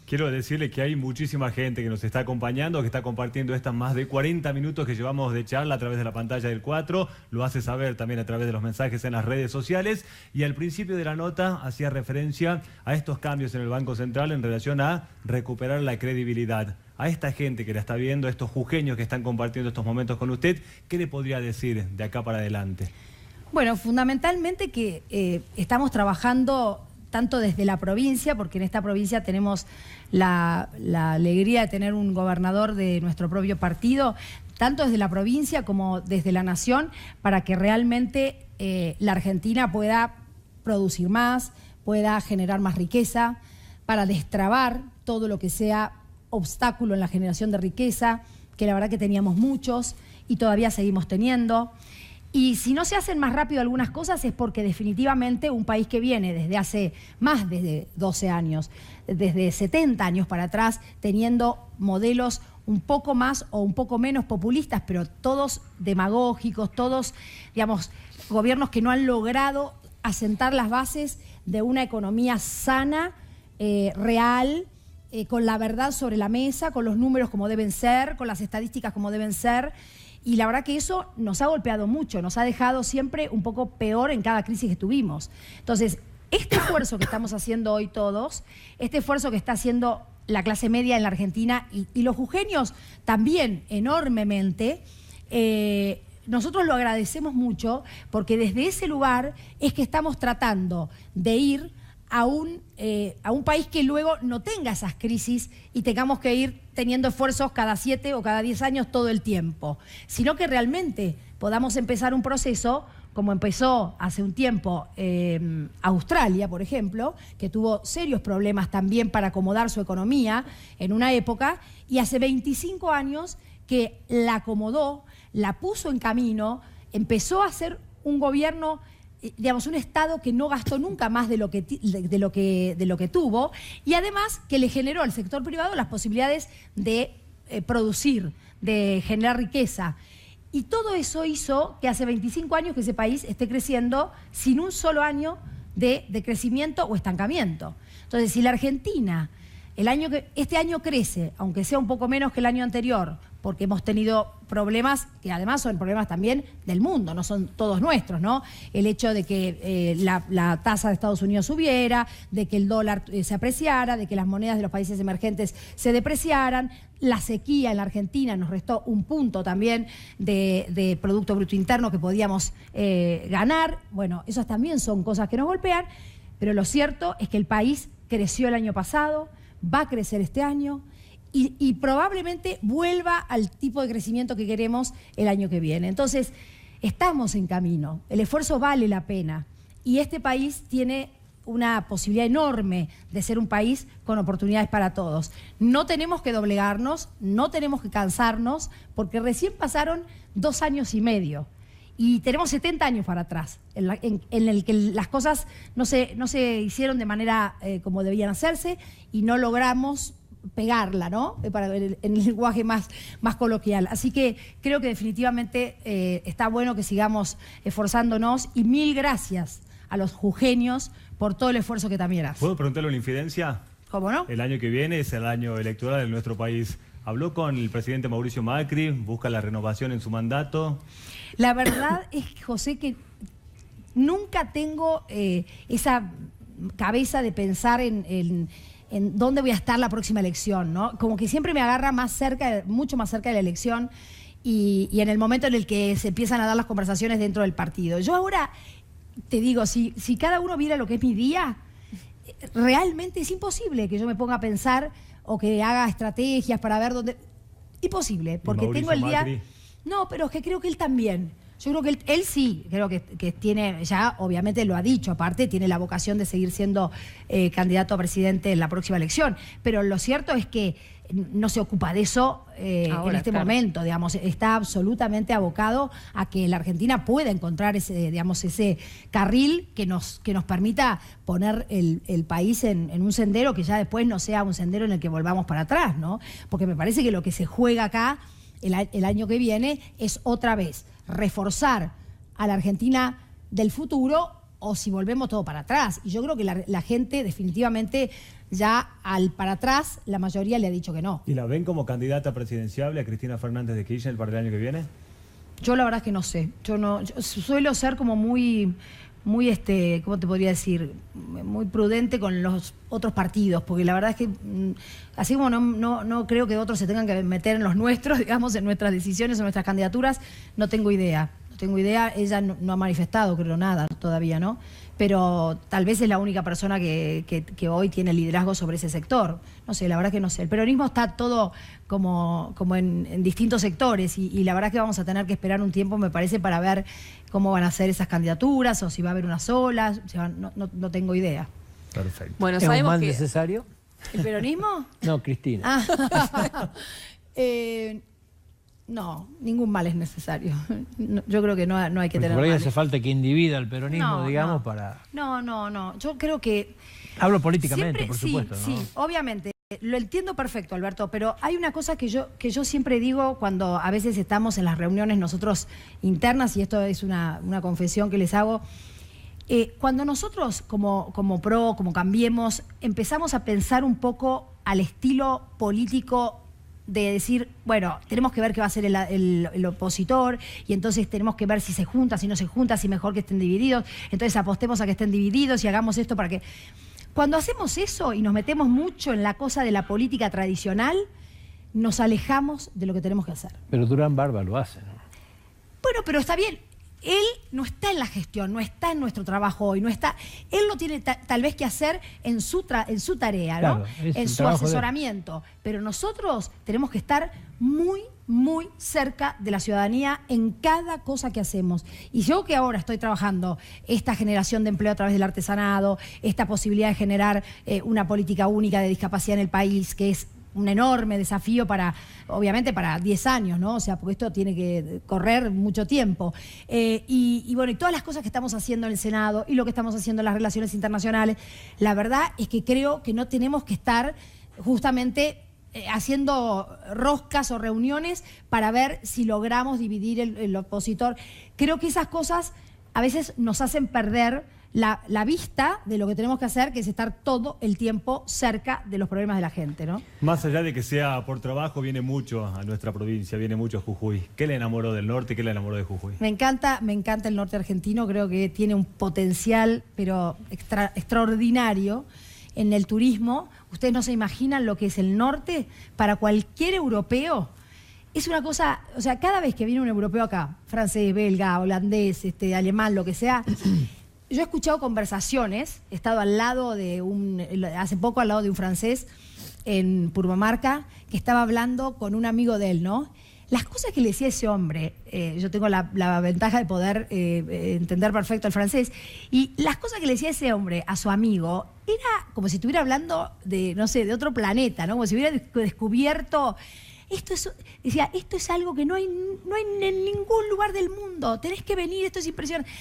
Quiero decirle que hay muchísima gente que nos está acompañando, que está compartiendo estas más de 40 minutos que llevamos de charla a través de la pantalla del 4, lo hace saber también a través de los mensajes en las redes sociales, y al principio de la nota hacía referencia a estos cambios en el Banco Central en relación a recuperar la credibilidad. A esta gente que la está viendo, a estos jujeños que están compartiendo estos momentos con usted, ¿qué le podría decir de acá para adelante? Bueno, fundamentalmente que estamos trabajando tanto desde la provincia, porque en esta provincia tenemos la alegría de tener un gobernador de nuestro propio partido, tanto desde la provincia como desde la nación, para que realmente la Argentina pueda producir más, pueda generar más riqueza, para destrabar todo lo que sea obstáculo en la generación de riqueza, que la verdad que teníamos muchos y todavía seguimos teniendo. Y si no se hacen más rápido algunas cosas es porque definitivamente un país que viene desde hace más de 12 años, desde 70 años para atrás, teniendo modelos un poco más o un poco menos populistas, pero todos demagógicos, todos, digamos, gobiernos que no han logrado asentar las bases de una economía sana, real, con la verdad sobre la mesa, con los números como deben ser, con las estadísticas como deben ser. Y la verdad que eso nos ha golpeado mucho, nos ha dejado siempre un poco peor en cada crisis que tuvimos. Entonces, este esfuerzo que estamos haciendo hoy todos, este esfuerzo que está haciendo la clase media en la Argentina y los jujeños también enormemente, nosotros lo agradecemos mucho porque desde ese lugar es que estamos tratando de ir a un país que luego no tenga esas crisis y tengamos que ir teniendo esfuerzos cada 7 o cada 10 años todo el tiempo, sino que realmente podamos empezar un proceso como empezó hace un tiempo Australia, por ejemplo, que tuvo serios problemas también para acomodar su economía en una época, y hace 25 años que la acomodó, la puso en camino, empezó a hacer un gobierno, digamos, un Estado que no gastó nunca más de lo que tuvo, y además que le generó al sector privado las posibilidades de producir, de generar riqueza. Y todo eso hizo que hace 25 años que ese país esté creciendo sin un solo año de crecimiento o estancamiento. Entonces, si la Argentina este año crece, aunque sea un poco menos que el año anterior, porque hemos tenido problemas que además son problemas también del mundo, no son todos nuestros, ¿no? El hecho de que la tasa de Estados Unidos subiera, de que el dólar se apreciara, de que las monedas de los países emergentes se depreciaran, la sequía en la Argentina nos restó un punto también de Producto Bruto Interno que podíamos ganar. Bueno, esas también son cosas que nos golpean, pero lo cierto es que el país creció el año pasado, va a crecer este año y probablemente vuelva al tipo de crecimiento que queremos el año que viene. Entonces, estamos en camino, el esfuerzo vale la pena y este país tiene una posibilidad enorme de ser un país con oportunidades para todos. No tenemos que doblegarnos, no tenemos que cansarnos, porque recién pasaron 2 años y medio. Y tenemos 70 años para atrás, en el que las cosas no se hicieron de manera como debían hacerse y no logramos pegarla, ¿no? En el lenguaje más coloquial. Así que creo que definitivamente está bueno que sigamos esforzándonos y mil gracias a los jujeños por todo el esfuerzo que también hacen. ¿Puedo preguntarle una infidencia? ¿Cómo no? El año que viene es el año electoral de nuestro país. ¿Habló con el presidente Mauricio Macri? ¿Busca la renovación en su mandato? La verdad es, José, que nunca tengo esa cabeza de pensar en dónde voy a estar la próxima elección, ¿no? Como que siempre me agarra mucho más cerca de la elección y en el momento en el que se empiezan a dar las conversaciones dentro del partido. Yo ahora te digo, si cada uno viera lo que es mi día, realmente es imposible que yo me ponga a pensar o que haga estrategias para ver dónde... Imposible, porque tengo el día... Macri? No, pero es que creo que él también. Yo creo que él sí, creo que tiene, ya obviamente lo ha dicho, aparte tiene la vocación de seguir siendo candidato a presidente en la próxima elección. Pero lo cierto es que no se ocupa de eso en este momento, digamos, está absolutamente abocado a que la Argentina pueda encontrar ese carril que nos permita poner el país en un sendero que ya después no sea un sendero en el que volvamos para atrás, ¿no? Porque me parece que lo que se juega acá el año que viene es otra vez reforzar a la Argentina del futuro o si volvemos todo para atrás. Y yo creo que la gente definitivamente ya para atrás la mayoría le ha dicho que no. ¿Y la ven como candidata presidenciable a Cristina Fernández de Kirchner para el año que viene? Yo la verdad es que no sé. Yo suelo ser como muy ¿cómo te podría decir? Muy prudente con los otros partidos, porque la verdad es que así como no creo que otros se tengan que meter en los nuestros, digamos, en nuestras decisiones o nuestras candidaturas, no tengo idea. no tengo idea. Ella no ha manifestado, creo, nada todavía, ¿no? Pero tal vez es la única persona que hoy tiene liderazgo sobre ese sector. No sé, la verdad que no sé. El peronismo está todo como en distintos sectores y la verdad que vamos a tener que esperar un tiempo, me parece, para ver cómo van a ser esas candidaturas o si va a haber una sola. No tengo idea. Perfecto. Bueno, ¿Es un sabemos mal que necesario? ¿El peronismo? No, Cristina. Ah. No, ningún mal es necesario. No, yo creo que no hay que Porque tener por ahí males. hace falta que individa el peronismo, No, digamos, no. para... No. Yo creo que... Hablo políticamente, siempre, por supuesto, sí, ¿no? sí, obviamente. Lo entiendo perfecto, Alberto, pero hay una cosa que yo siempre digo cuando a veces estamos en las reuniones nosotros internas, y esto es una confesión que les hago. Cuando nosotros, como PRO, como Cambiemos, empezamos a pensar un poco al estilo político de decir, bueno, tenemos que ver qué va a hacer el opositor y entonces tenemos que ver si se junta, si no se junta, si mejor que estén divididos, entonces apostemos a que estén divididos y hagamos esto para que... Cuando hacemos eso y nos metemos mucho en la cosa de la política tradicional, nos alejamos de lo que tenemos que hacer. Pero Durán Barba lo hace, ¿no? Bueno, pero está bien. Él no está en la gestión, no está en nuestro trabajo hoy, no está. Él lo tiene tal vez que hacer en su tarea, ¿no? Claro, es en el su trabajo de él. asesoramiento. Pero nosotros tenemos que estar muy, muy cerca de la ciudadanía en cada cosa que hacemos. Y yo que ahora estoy trabajando esta generación de empleo a través del artesanado, esta posibilidad de generar una política única de discapacidad en el país, que es un enorme desafío obviamente para 10 años, ¿no? O sea, porque esto tiene que correr mucho tiempo. Y bueno, y todas las cosas que estamos haciendo en el Senado y lo que estamos haciendo en las relaciones internacionales, la verdad es que creo que no tenemos que estar justamente haciendo roscas o reuniones para ver si logramos dividir el opositor. Creo que esas cosas a veces nos hacen perder la vista de lo que tenemos que hacer, que es estar todo el tiempo cerca de los problemas de la gente, ¿no? Más allá de que sea por trabajo, viene mucho a nuestra provincia, viene mucho a Jujuy. ¿Qué le enamoró del norte y qué le enamoró de Jujuy? Me encanta el norte argentino, creo que tiene un potencial, pero extraordinario en el turismo. Ustedes no se imaginan lo que es el norte para cualquier europeo. Es una cosa, o sea, cada vez que viene un europeo acá, francés, belga, holandés, alemán, lo que sea... Yo he escuchado conversaciones, he estado hace poco al lado de un francés en Purmamarca, que estaba hablando con un amigo de él, ¿no? Las cosas que le decía ese hombre, yo tengo la ventaja de poder entender perfecto el francés, y las cosas que le decía ese hombre a su amigo, era como si estuviera hablando de, no sé, de otro planeta, ¿no? Como si hubiera descubierto... Decía, esto es algo que no hay en ningún lugar del mundo, tenés que venir, esto es impresionante.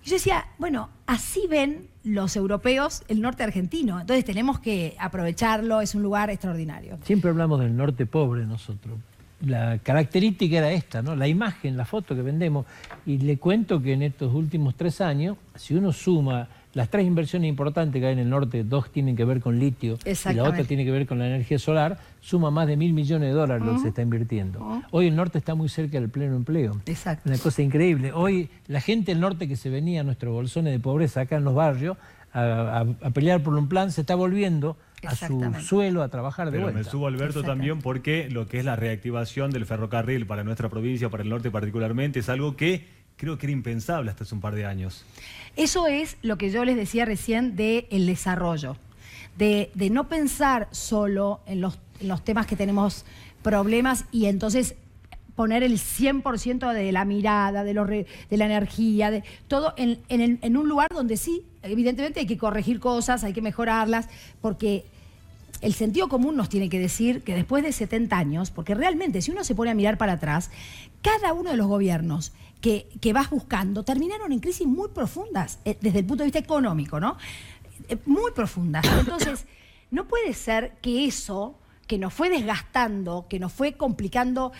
Y yo decía, bueno, así ven los europeos el norte argentino, entonces tenemos que aprovecharlo, es un lugar extraordinario. Siempre hablamos del norte pobre nosotros. La característica era esta, ¿no? La imagen, la foto que vendemos. Y le cuento que en estos últimos 3 años, si uno suma las 3 inversiones importantes que hay en el norte, 2 tienen que ver con litio y la otra tiene que ver con la energía solar, suma más de $1.000 millones lo que se está invirtiendo. Hoy el norte está muy cerca del pleno empleo. Exacto. Una cosa increíble. Hoy la gente del norte que se venía a nuestros bolsones de pobreza acá en los barrios a pelear por un plan, se está volviendo a su suelo a trabajar de vuelta. Pero me subo, Alberto, también porque lo que es la reactivación del ferrocarril para nuestra provincia, para el norte particularmente, es algo que creo que era impensable hasta hace un par de años. Eso es lo que yo les decía recién del desarrollo, de no pensar solo en los temas que tenemos problemas y entonces poner el 100% de la mirada, de la energía, de todo en un lugar donde sí, evidentemente hay que corregir cosas, hay que mejorarlas, porque el sentido común nos tiene que decir que después de 70 años, porque realmente si uno se pone a mirar para atrás, cada uno de los gobiernos que vas buscando terminaron en crisis muy profundas, desde el punto de vista económico, ¿no? Muy profundas. Entonces, no puede ser que eso, que nos fue desgastando, que nos fue complicando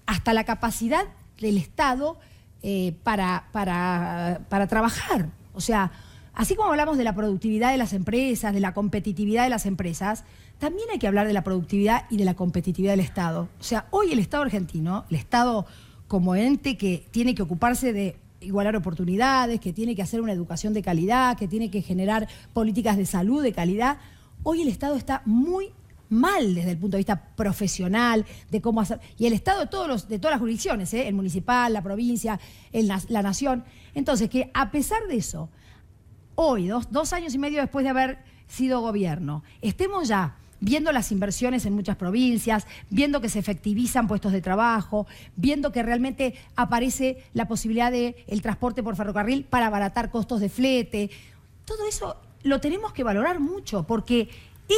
hasta la capacidad del Estado para trabajar. O sea, así como hablamos de la productividad de las empresas, de la competitividad de las empresas, también hay que hablar de la productividad y de la competitividad del Estado. O sea, hoy el Estado argentino, el Estado como ente que tiene que ocuparse de igualar oportunidades, que tiene que hacer una educación de calidad, que tiene que generar políticas de salud de calidad, hoy el Estado está muy mal desde el punto de vista profesional, de cómo hacer. Y el Estado de todas las jurisdicciones, el municipal, la provincia, la nación. Entonces, que a pesar de eso, hoy, 2 años y medio después de haber sido gobierno, estemos ya viendo las inversiones en muchas provincias, viendo que se efectivizan puestos de trabajo, viendo que realmente aparece la posibilidad del transporte por ferrocarril para abaratar costos de flete. Todo eso lo tenemos que valorar mucho, porque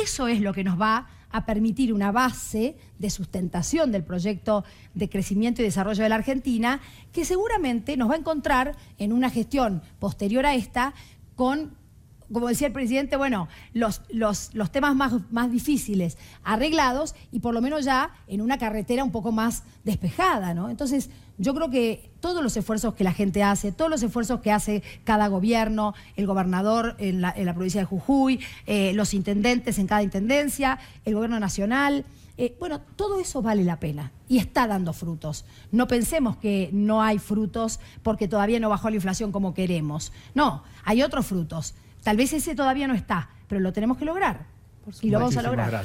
eso es lo que nos va a permitir una base de sustentación del proyecto de crecimiento y desarrollo de la Argentina, que seguramente nos va a encontrar en una gestión posterior a esta con, como decía el presidente, bueno, los temas más difíciles arreglados y por lo menos ya en una carretera un poco más despejada, ¿no? Entonces, yo creo que todos los esfuerzos que la gente hace, todos los esfuerzos que hace cada gobierno, el gobernador en la provincia de Jujuy, los intendentes en cada intendencia, el gobierno nacional, bueno, todo eso vale la pena y está dando frutos. No pensemos que no hay frutos porque todavía no bajó la inflación como queremos. No, hay otros frutos. Tal vez ese todavía no está, pero lo tenemos que lograr y lo vamos a lograr. Gracias.